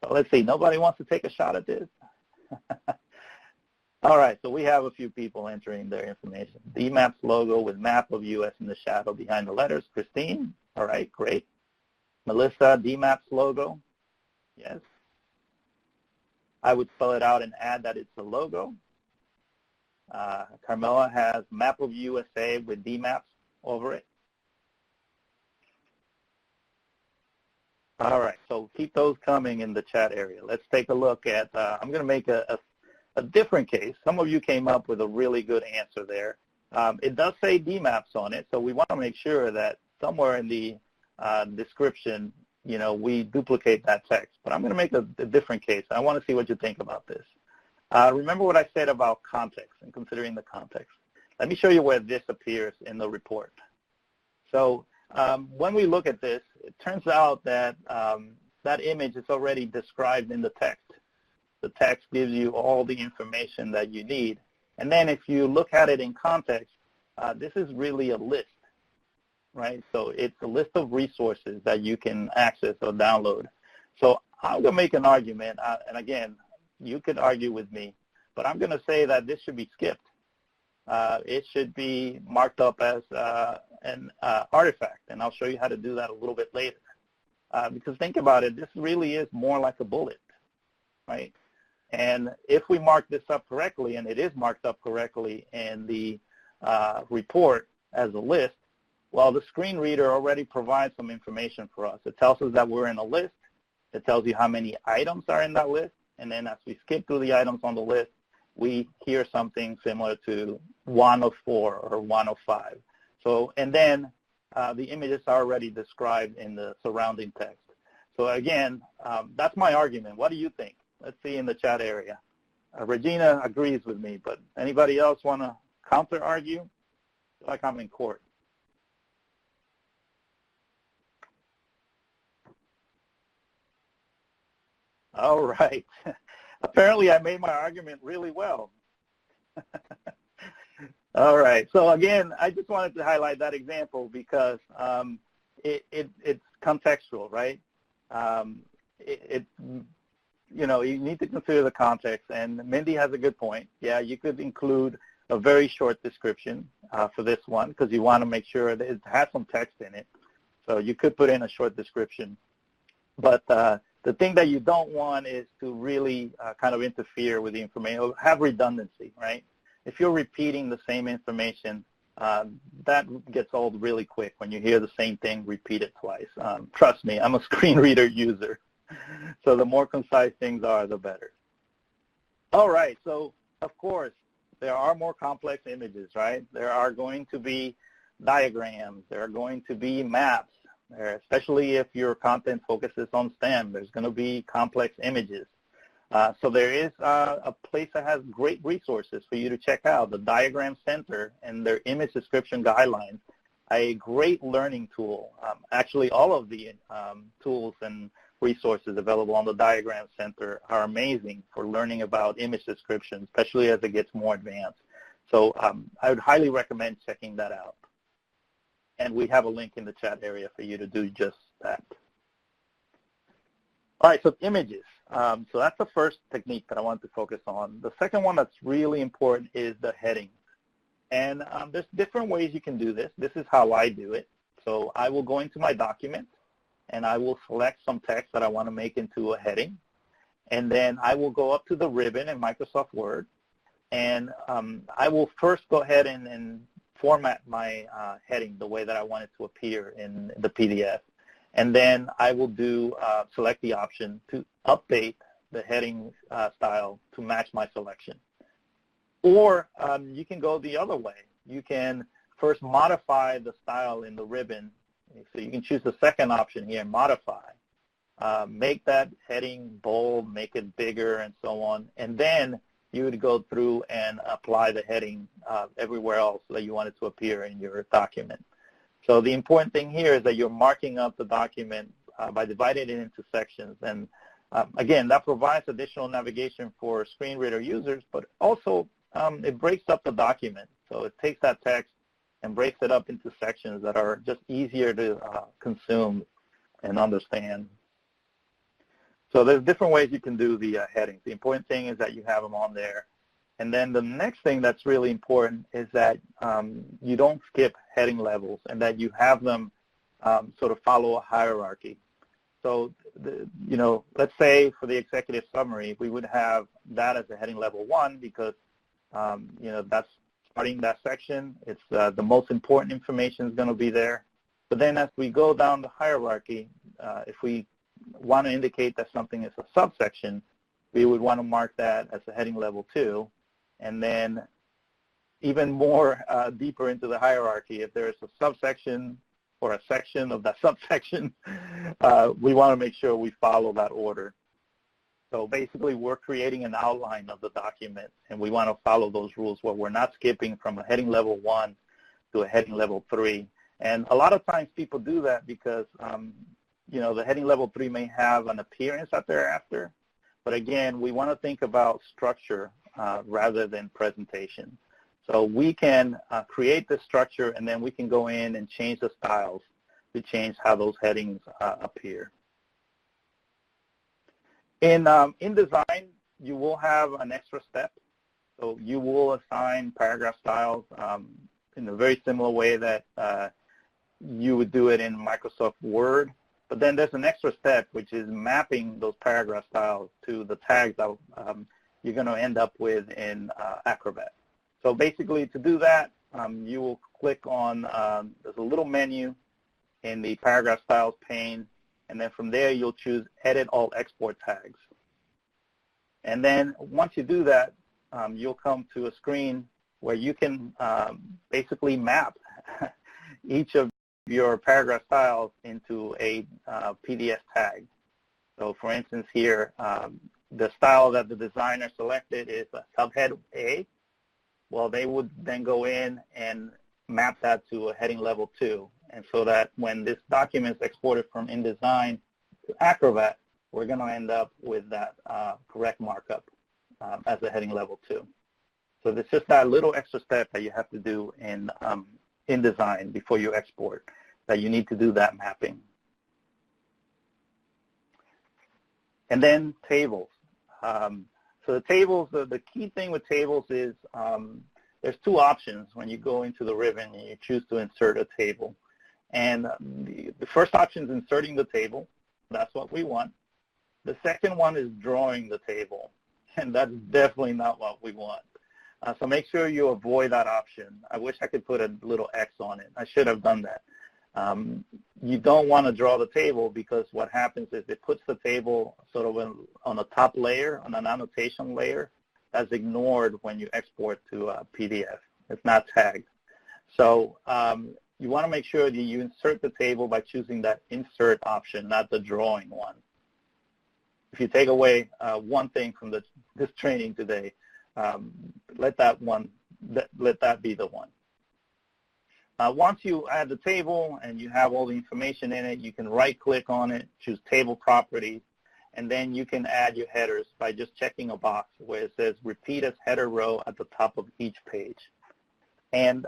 So let's see. Nobody wants to take a shot at this? All right, so we have a few people entering their information. DMAP's logo with map of US in the shadow behind the letters. Christine, all right, great. Melissa, DMAP's logo, yes. I would spell it out and add that it's a logo. Carmela has map of USA with DMAPs over it. All right, so keep those coming in the chat area. Let's take a look at, I'm going to make a different case. Some of you came up with a really good answer there. It does say DMAPs on it, so we want to make sure that somewhere in the description, you know, we duplicate that text. But I'm going to make a different case. I want to see what you think about this. Remember what I said about context and considering the context. Let me show you where this appears in the report. So when we look at this, it turns out that that image is already described in the text. The text gives you all the information that you need. And then if you look at it in context, this is really a list, right? So it's a list of resources that you can access or download. So I'm going to make an argument, and again, you could argue with me, but I'm going to say that this should be skipped. It should be marked up as an artifact, and I'll show you how to do that a little bit later. Because think about it, this really is more like a bullet, right? And if we mark this up correctly, and it is marked up correctly in the report as a list, well, the screen reader already provides some information for us. It tells us that we're in a list. It tells you how many items are in that list. And then as we skip through the items on the list, we hear something similar to 1 of 4 or 1 of 5. So, and then the images are already described in the surrounding text. So again, that's my argument. What do you think? Let's see in the chat area. Regina agrees with me, but anybody else want to counter-argue? I feel like I'm in court. All right. Apparently, I made my argument really well. All right. So again, I just wanted to highlight that example because it's contextual, right? You know, you need to consider the context, and Mindy has a good point. Yeah, you could include a very short description for this one because you want to make sure that it has some text in it. So you could put in a short description. But the thing that you don't want is to really kind of interfere with the information or have redundancy, right? If you're repeating the same information, that gets old really quick when you hear the same thing repeated twice. Trust me, I'm a screen reader user. So the more concise things are, the better. All right, so of course, there are more complex images, right? There are going to be diagrams. There are going to be maps, especially if your content focuses on STEM. There's going to be complex images. So there is a place that has great resources for you to check out, the Diagram Center and their image description guidelines, a great learning tool. Actually, all of the tools and resources available on the Diagram Center are amazing for learning about image description, especially as it gets more advanced. So I would highly recommend checking that out. And we have a link in the chat area for you to do just that. All right, so images. So that's the first technique that I want to focus on. The second one that's really important is the heading. And there's different ways you can do this. This is how I do it. So I will go into my document, and I will select some text that I want to make into a heading. And then I will go up to the ribbon in Microsoft Word, and I will first go ahead and format my heading the way that I want it to appear in the PDF. And then I will select the option to update the heading style to match my selection. Or you can go the other way. You can first modify the style in the ribbon. So you can choose the second option here, modify. Make that heading bold, make it bigger, and so on. And then you would go through and apply the heading everywhere else that you want it to appear in your document. So the important thing here is that you're marking up the document by dividing it into sections. And again, that provides additional navigation for screen reader users, but also it breaks up the document. So it takes that text and breaks it up into sections that are just easier to consume and understand. So there's different ways you can do the headings. The important thing is that you have them on there. And then the next thing that's really important is that you don't skip heading levels and that you have them sort of follow a hierarchy. So, you know, let's say for the executive summary, we would have that as a heading level 1 because, you know, that's starting that section. It's the most important information is going to be there. But then as we go down the hierarchy, if we want to indicate that something is a subsection, we would want to mark that as a heading level 2. And then even more deeper into the hierarchy, if there's a subsection or a section of that subsection, we want to make sure we follow that order. So basically, we're creating an outline of the document, and we want to follow those rules where we're not skipping from a heading level 1 to a heading level 3. And a lot of times people do that because, you know, the heading level 3 may have an appearance that they're after. But again, we want to think about structure rather than presentation. So we can create the structure, and then we can go in and change the styles to change how those headings appear. In InDesign, you will have an extra step. So you will assign paragraph styles in a very similar way that you would do it in Microsoft Word. But then there's an extra step, which is mapping those paragraph styles to the tags that you're going to end up with in Acrobat. So basically, to do that, you will click on, there's a little menu in the paragraph styles pane, and then from there, you'll choose Edit All Export Tags. And then once you do that, you'll come to a screen where you can basically map each of your paragraph styles into a PDF tag. So for instance here, the style that the designer selected is a subhead A. Well, they would then go in and map that to a heading level 2. And so that when this document is exported from InDesign to Acrobat, we're going to end up with that correct markup as a heading level 2. So there's just that little extra step that you have to do in InDesign before you export, that you need to do that mapping. And then tables. So the tables, the key thing with tables is there's two options when you go into the ribbon and you choose to insert a table. And the first option is inserting the table. That's what we want. The second one is drawing the table, and that's definitely not what we want. So make sure you avoid that option. I wish I could put a little X on it. I should have done that. You don't want to draw the table because what happens is it puts the table sort of on a top layer, on an annotation layer, that's ignored when you export to a PDF. It's not tagged. So you want to make sure that you insert the table by choosing that insert option, not the drawing one. If you take away one thing from this training today, let that be the one. Once you add the table and you have all the information in it, you can right-click on it, choose Table Properties, and then you can add your headers by just checking a box where it says Repeat as Header Row at the top of each page. And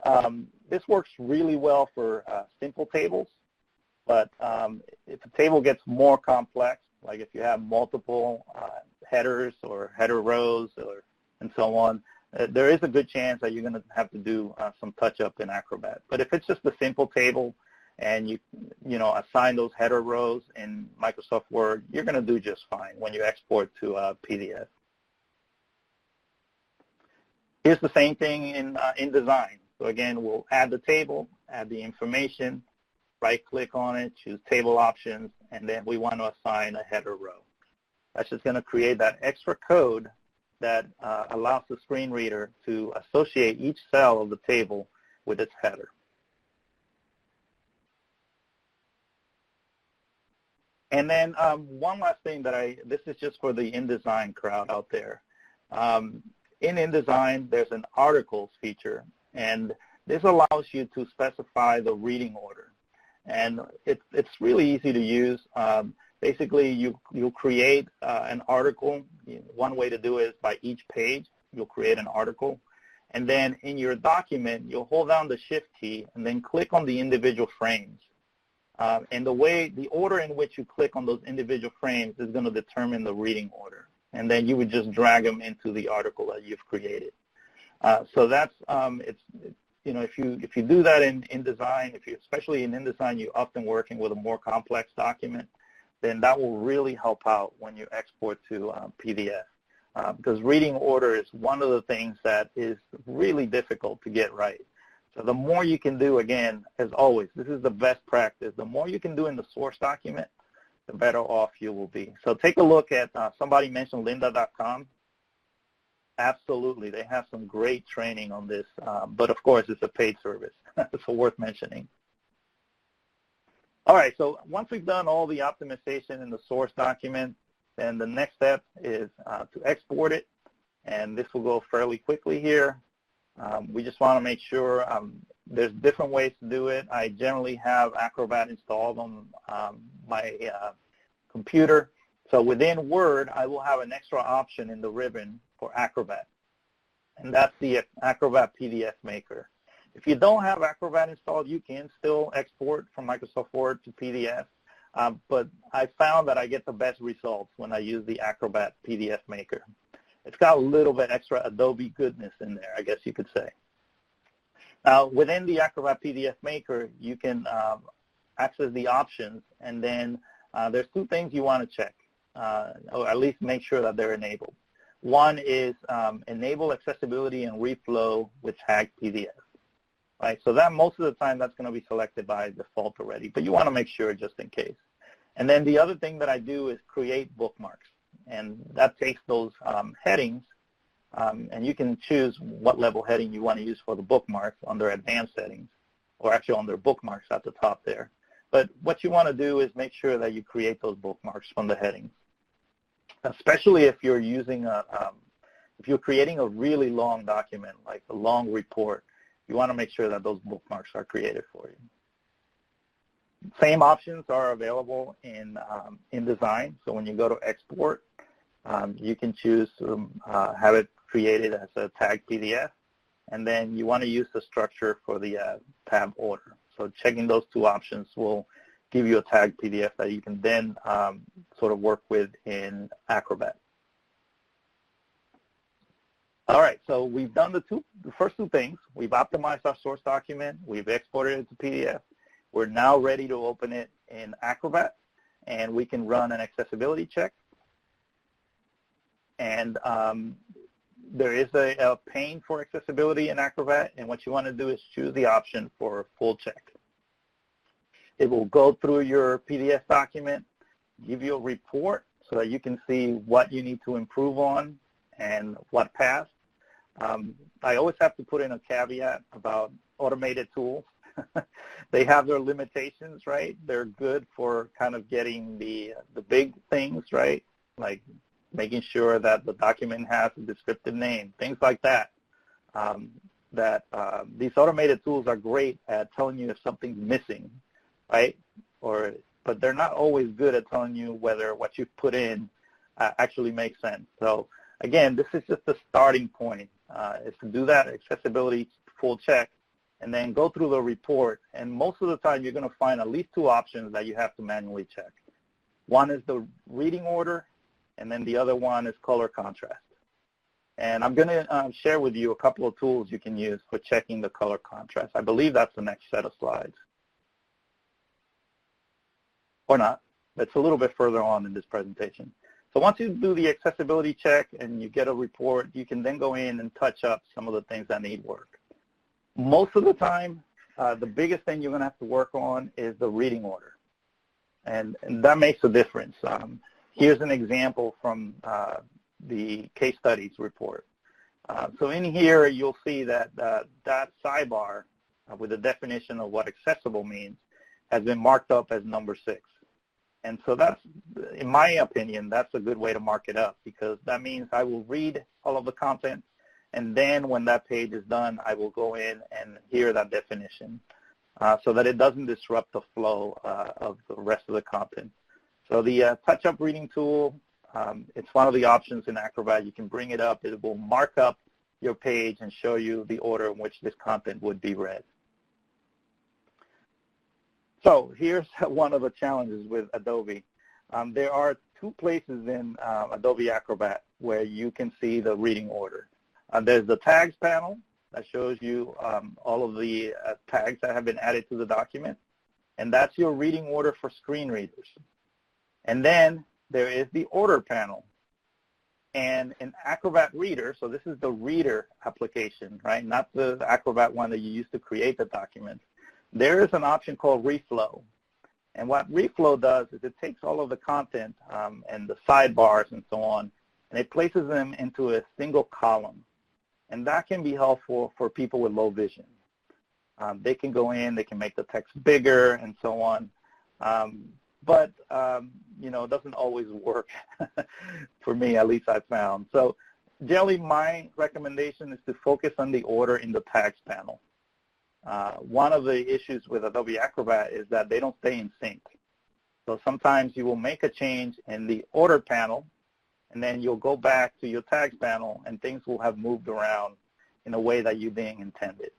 this works really well for simple tables, but if a table gets more complex, like if you have multiple headers or header rows and so on, there is a good chance that you're going to have to do some touch-up in Acrobat. But if it's just a simple table and you assign those header rows in Microsoft Word, you're going to do just fine when you export to PDF. Here's the same thing in InDesign. So again, we'll add the table, add the information, right-click on it, choose Table Options, and then we want to assign a header row. That's just going to create that extra code that allows the screen reader to associate each cell of the table with its header. And then one last thing this is just for the InDesign crowd out there. In InDesign, there's an Articles feature, and this allows you to specify the reading order. And it's really easy to use. Basically, you'll create an article. One way to do it is by each page, you'll create an article. And then in your document, you'll hold down the Shift key and then click on the individual frames. And the order in which you click on those individual frames is going to determine the reading order. And then you would just drag them into the article that you've created. So that's, if you do that in InDesign, especially in InDesign, you're often working with a more complex document, then that will really help out when you export to PDF. Because reading order is one of the things that is really difficult to get right. So the more you can do, again, as always, this is the best practice. The more you can do in the source document, the better off you will be. So take a look at, somebody mentioned lynda.com. Absolutely, they have some great training on this, but of course it's a paid service, so worth mentioning. All right, so once we've done all the optimization in the source document, then the next step is to export it, and this will go fairly quickly here. We just want to make sure there's different ways to do it. I generally have Acrobat installed on my computer. So within Word, I will have an extra option in the ribbon for Acrobat, and that's the Acrobat PDF Maker. If you don't have Acrobat installed, you can still export from Microsoft Word to PDF, but I found that I get the best results when I use the Acrobat PDF Maker. It's got a little bit extra Adobe goodness in there, I guess you could say. Now, within the Acrobat PDF Maker, you can access the options, and then there's two things you want to check, or at least make sure that they're enabled. One is enable accessibility and reflow with tagged PDF. Right, so that most of the time that's going to be selected by default already, but you want to make sure just in case. And then the other thing that I do is create bookmarks, and that takes those headings, and you can choose what level heading you want to use for the bookmarks under advanced settings, or actually under bookmarks at the top there. But what you want to do is make sure that you create those bookmarks from the headings. especially if you're using if you're creating a really long document, like a long report, you want to make sure that those bookmarks are created for you. Same options are available in InDesign. So when you go to export, you can choose to have it created as a tag PDF, and then you want to use the structure for the tab order. So checking those two options will give you a tag PDF that you can then sort of work with in Acrobat. All right, so we've done the first two things. We've optimized our source document. We've exported it to PDF. We're now ready to open it in Acrobat, and we can run an accessibility check. And there is a pane for accessibility in Acrobat, and what you want to do is choose the option for full check. It will go through your PDF document, give you a report so that you can see what you need to improve on and what passed. I always have to put in a caveat about automated tools. They have their limitations, right? They're good for kind of getting the big things, right? Like making sure that the document has a descriptive name, things like that. These automated tools are great at telling you if something's missing, right? But they're not always good at telling you whether what you've put in actually makes sense. So again, this is just the starting point, is to do that accessibility full check and then go through the report. And most of the time, you're going to find at least two options that you have to manually check. One is the reading order, and then the other one is color contrast. And I'm going to share with you a couple of tools you can use for checking the color contrast. I believe that's the next set of slides. Or not. That's a little bit further on in this presentation. So once you do the accessibility check and you get a report, you can then go in and touch up some of the things that need work. Most of the time, the biggest thing you're going to have to work on is the reading order. And that makes a difference. Here's an example from the case studies report. So in here, you'll see that that sidebar with the definition of what accessible means has been marked up as number 6. And so that's, in my opinion, that's a good way to mark it up, because that means I will read all of the content, and then when that page is done, I will go in and hear that definition so that it doesn't disrupt the flow of the rest of the content. So the touch-up reading tool, it's one of the options in Acrobat. You can bring it up. It will mark up your page and show you the order in which this content would be read. So here's one of the challenges with Adobe. There are two places in Adobe Acrobat where you can see the reading order. There's the tags panel that shows you all of the tags that have been added to the document, and that's your reading order for screen readers. And then there is the order panel. And in Acrobat Reader, so this is the reader application, right? Not the Acrobat one that you use to create the document. There is an option called Reflow. And what Reflow does is it takes all of the content and the sidebars and so on, and it places them into a single column. And that can be helpful for people with low vision. They can go in, they can make the text bigger and so on. But you know, it doesn't always work for me, at least I found. So generally, my recommendation is to focus on the order in the tags panel. One of the issues with Adobe Acrobat is that they don't stay in sync. So sometimes you will make a change in the order panel, and then you'll go back to your tags panel, and things will have moved around in a way that you didn't intend it.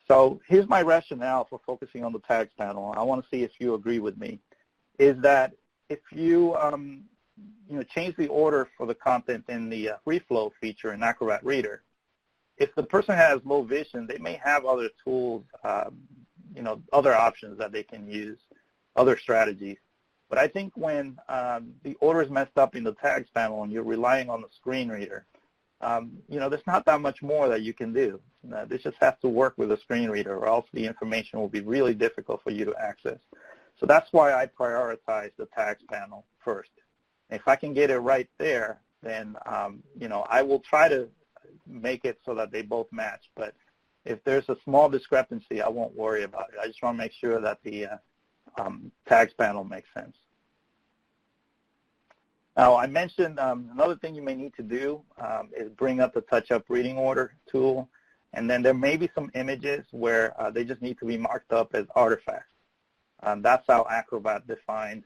So here's my rationale for focusing on the tags panel. I want to see if you agree with me. Is that if you change the order for the content in the Reflow feature in Acrobat Reader, if the person has low vision, they may have other tools, other options that they can use, other strategies. But I think when the order is messed up in the tags panel and you're relying on the screen reader, there's not that much more that you can do. This just has to work with a screen reader, or else the information will be really difficult for you to access. So that's why I prioritize the tags panel first. If I can get it right there, then I will try to make it so that they both match. But if there's a small discrepancy, I won't worry about it. I just want to make sure that the tags panel makes sense. Now, I mentioned another thing you may need to do is bring up the touch-up reading order tool, and then there may be some images where they just need to be marked up as artifacts. That's how Acrobat defines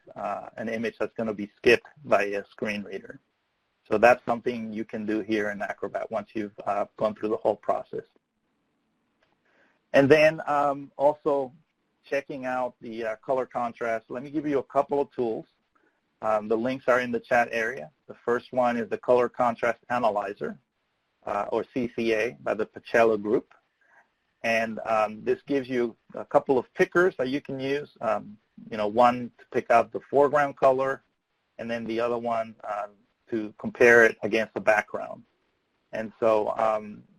an image that's going to be skipped by a screen reader. So that's something you can do here in Acrobat once you've gone through the whole process. And then also checking out the color contrast. Let me give you a couple of tools. The links are in the chat area. The first one is the Color Contrast Analyzer, or CCA, by the Pacello Group. And this gives you a couple of pickers that you can use, one to pick out the foreground color, and then the other one to compare it against the background. And so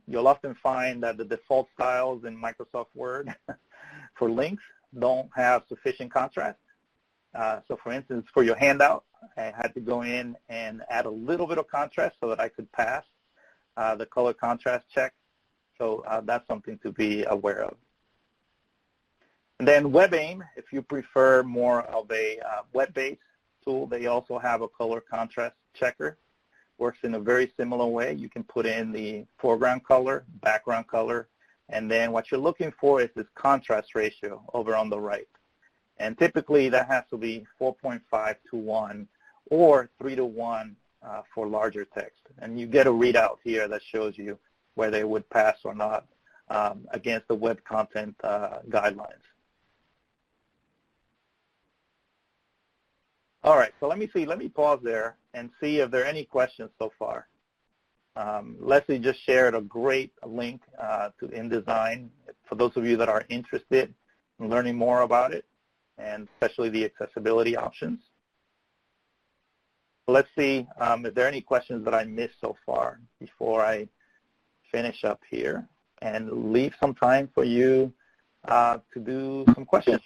you'll often find that the default styles in Microsoft Word for links don't have sufficient contrast. So for instance, for your handout, I had to go in and add a little bit of contrast so that I could pass the color contrast check. So that's something to be aware of. And then WebAIM, if you prefer more of a web-based tool, they also have a color contrast checker. Works in a very similar way. You can put in the foreground color, background color, and then what you're looking for is this contrast ratio over on the right. And typically that has to be 4.5 to 1 or 3 to 1 for larger text. And you get a readout here that shows you whether it would pass or not against the web content guidelines. All right, so let me pause there and see if there are any questions so far. Leslie just shared a great link to InDesign for those of you that are interested in learning more about it, and especially the accessibility options. Let's see if there are any questions that I missed so far before I finish up here and leave some time for you to do some questions.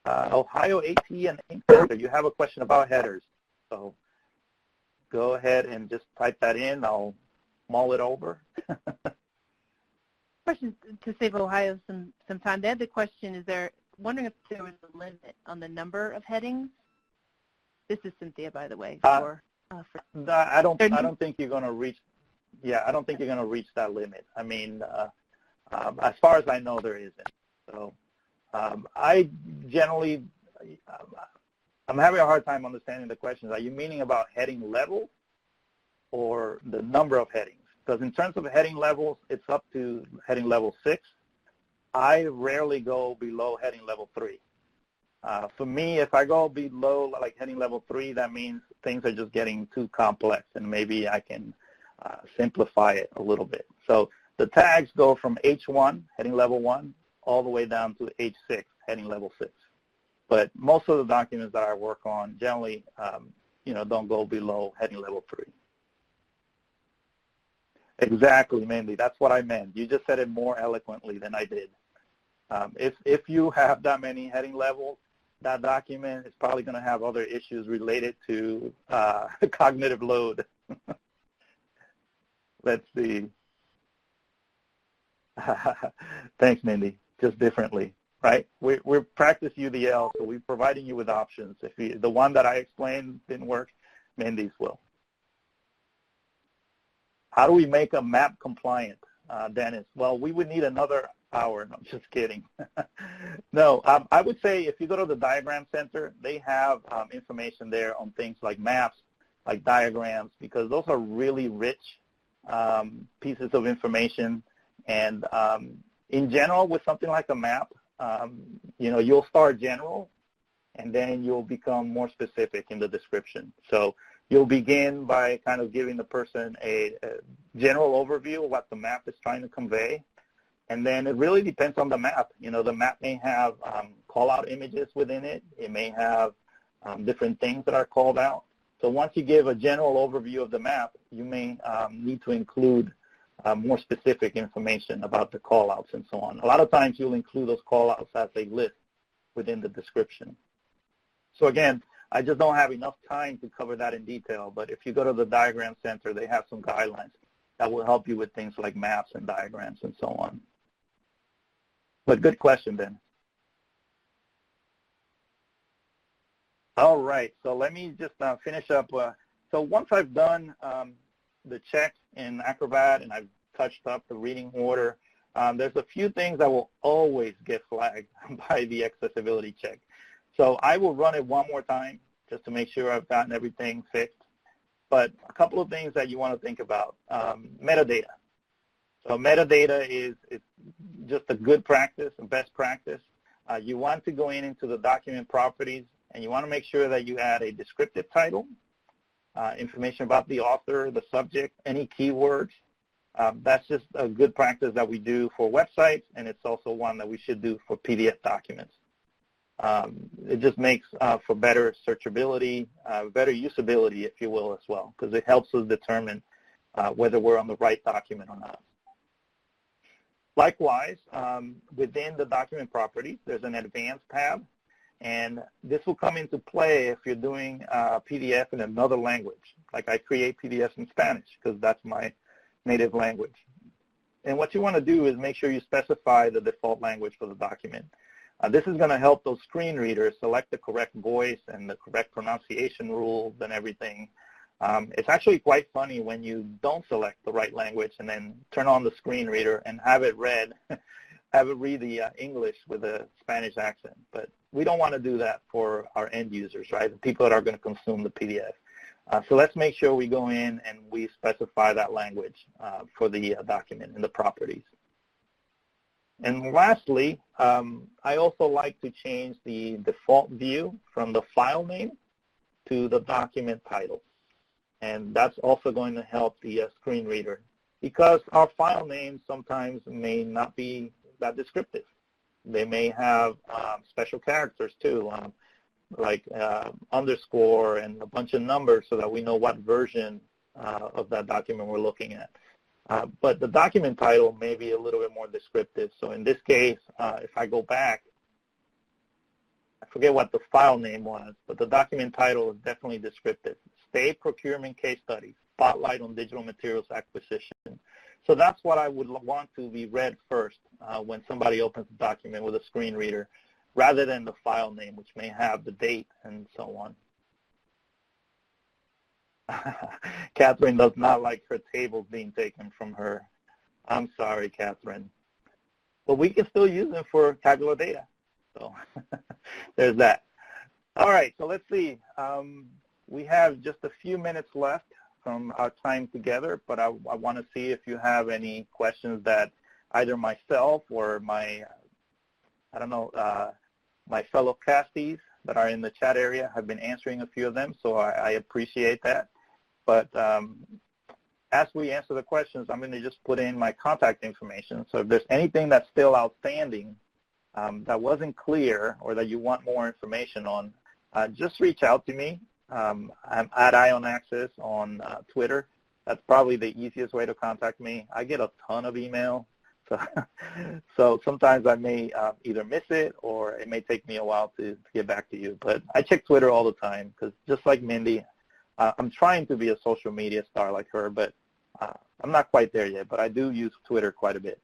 Ohio AT and Inc. You have a question about headers. So go ahead and just type that in. I'll mull it over. Question to save Ohio some time. They had the question, wondering if there was a limit on the number of headings? This is Cynthia, by the way. I don't think you're going to reach. Yeah, I don't think you're going to reach that limit. I mean, as far as I know, there isn't. So I generally, I'm having a hard time understanding the questions. Are you meaning about heading level or the number of headings? Because in terms of heading levels, it's up to heading level 6. I rarely go below heading level 3. For me, if I go below like heading level 3, that means things are just getting too complex, and maybe I can simplify it a little bit. So the tags go from H1, heading level 1, all the way down to H6, heading level 6. But most of the documents that I work on generally, don't go below heading level 3. Exactly, Mandy. That's what I meant. You just said it more eloquently than I did. If you have that many heading levels, that document is probably going to have other issues related to cognitive load. Let's see. Thanks, Mindy. Just differently, right? We're practice UDL, so we're providing you with options. If the one that I explained didn't work, Mindy's will. How do we make a map compliant, Dennis? Well, we would need another hour. No, I'm just kidding. No, I would say if you go to the Diagram Center, they have information there on things like maps, like diagrams, because those are really rich pieces of information. And in general, with something like a map, you'll start general, and then you'll become more specific in the description. So you'll begin by kind of giving the person a general overview of what the map is trying to convey. And then it really depends on the map. The map may have call-out images within it. It may have different things that are called out. So once you give a general overview of the map, you may need to include more specific information about the call-outs and so on. A lot of times you'll include those call-outs as a list within the description. So again, I just don't have enough time to cover that in detail, but if you go to the Diagram Center, they have some guidelines that will help you with things like maps and diagrams and so on. But good question, Ben. All right, so let me just finish up. So once I've done the check in Acrobat and I've touched up the reading order, there's a few things that will always get flagged by the accessibility check. So I will run it one more time just to make sure I've gotten everything fixed. But a couple of things that you want to think about. Metadata. So metadata is just a good practice, a best practice. You want to go into the document properties, and you want to make sure that you add a descriptive title, information about the author, the subject, any keywords. That's just a good practice that we do for websites, and it's also one that we should do for PDF documents. It just makes for better searchability, better usability, if you will, as well, because it helps us determine whether we're on the right document or not. Likewise, within the document properties, there's an advanced tab, and this will come into play if you're doing PDF in another language. Like I create PDFs in Spanish because that's my native language. And what you want to do is make sure you specify the default language for the document. This is going to help those screen readers select the correct voice and the correct pronunciation rules and everything. It's actually quite funny when you don't select the right language and then turn on the screen reader and have it read, have it read the English with a Spanish accent. But we don't want to do that for our end users, right? The people that are going to consume the PDF. So let's make sure we go in and we specify that language for the document in the properties. And lastly, I also like to change the default view from the file name to the document title. And that's also going to help the screen reader because our file names sometimes may not be that descriptive. They may have special characters too, like underscore and a bunch of numbers so that we know what version of that document we're looking at. But the document title may be a little bit more descriptive. So in this case, if I go back, I forget what the file name was, but the document title is definitely descriptive. State Procurement Case Study, Spotlight on Digital Materials Acquisition. So that's what I would want to be read first when somebody opens the document with a screen reader, rather than the file name, which may have the date and so on. Catherine does not like her tables being taken from her. I'm sorry, Catherine. But we can still use them for tabular data. So there's that. All right, so let's see. We have just a few minutes left from our time together, but I want to see if you have any questions that either myself or my, I don't know, my fellow casties that are in the chat area have been answering a few of them, so I appreciate that. But as we answer the questions, I'm going to just put in my contact information. So if there's anything that's still outstanding that wasn't clear or that you want more information on, just reach out to me. I'm at IonAccess on Twitter. That's probably the easiest way to contact me. I get a ton of email, so sometimes I may either miss it or it may take me a while to get back to you. But I check Twitter all the time because just like Mindy, I'm trying to be a social media star like her, but I'm not quite there yet, but I do use Twitter quite a bit.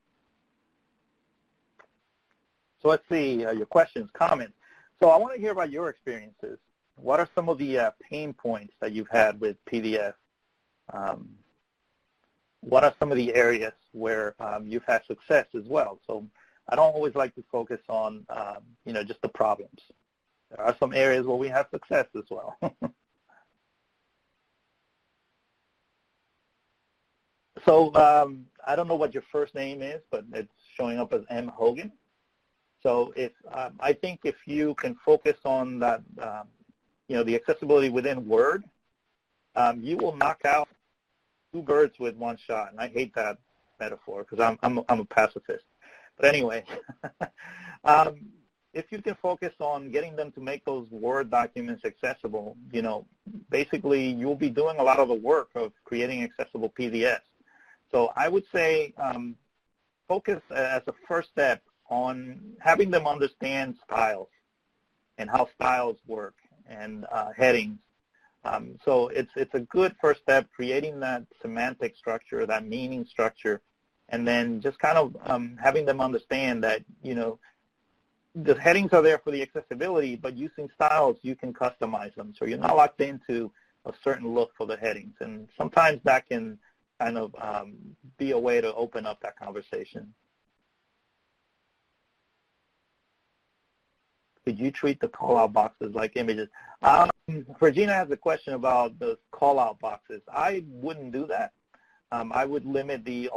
So let's see, your questions, comments. So I want to hear about your experiences. What are some of the pain points that you've had with PDF? What are some of the areas where you've had success as well? So I don't always like to focus on, you know, just the problems. There are some areas where we have success as well. So I don't know what your first name is, but it's showing up as M. Hogan. So if I think if you can focus on that, you know, the accessibility within Word, you will knock out two birds with one shot. And I hate that metaphor because I'm a pacifist. But anyway, if you can focus on getting them to make those Word documents accessible, you know, basically you'll be doing a lot of the work of creating accessible PDFs. So I would say focus as a first step on having them understand styles and how styles work and headings. So it's a good first step, creating that semantic structure, that meaning structure, and then just kind of having them understand that, you know, the headings are there for the accessibility, but using styles, you can customize them. So you're not locked into a certain look for the headings. And sometimes that can kind of be a way to open up that conversation. Could you treat the call-out boxes like images? Regina has a question about the call-out boxes. I wouldn't do that. I would limit the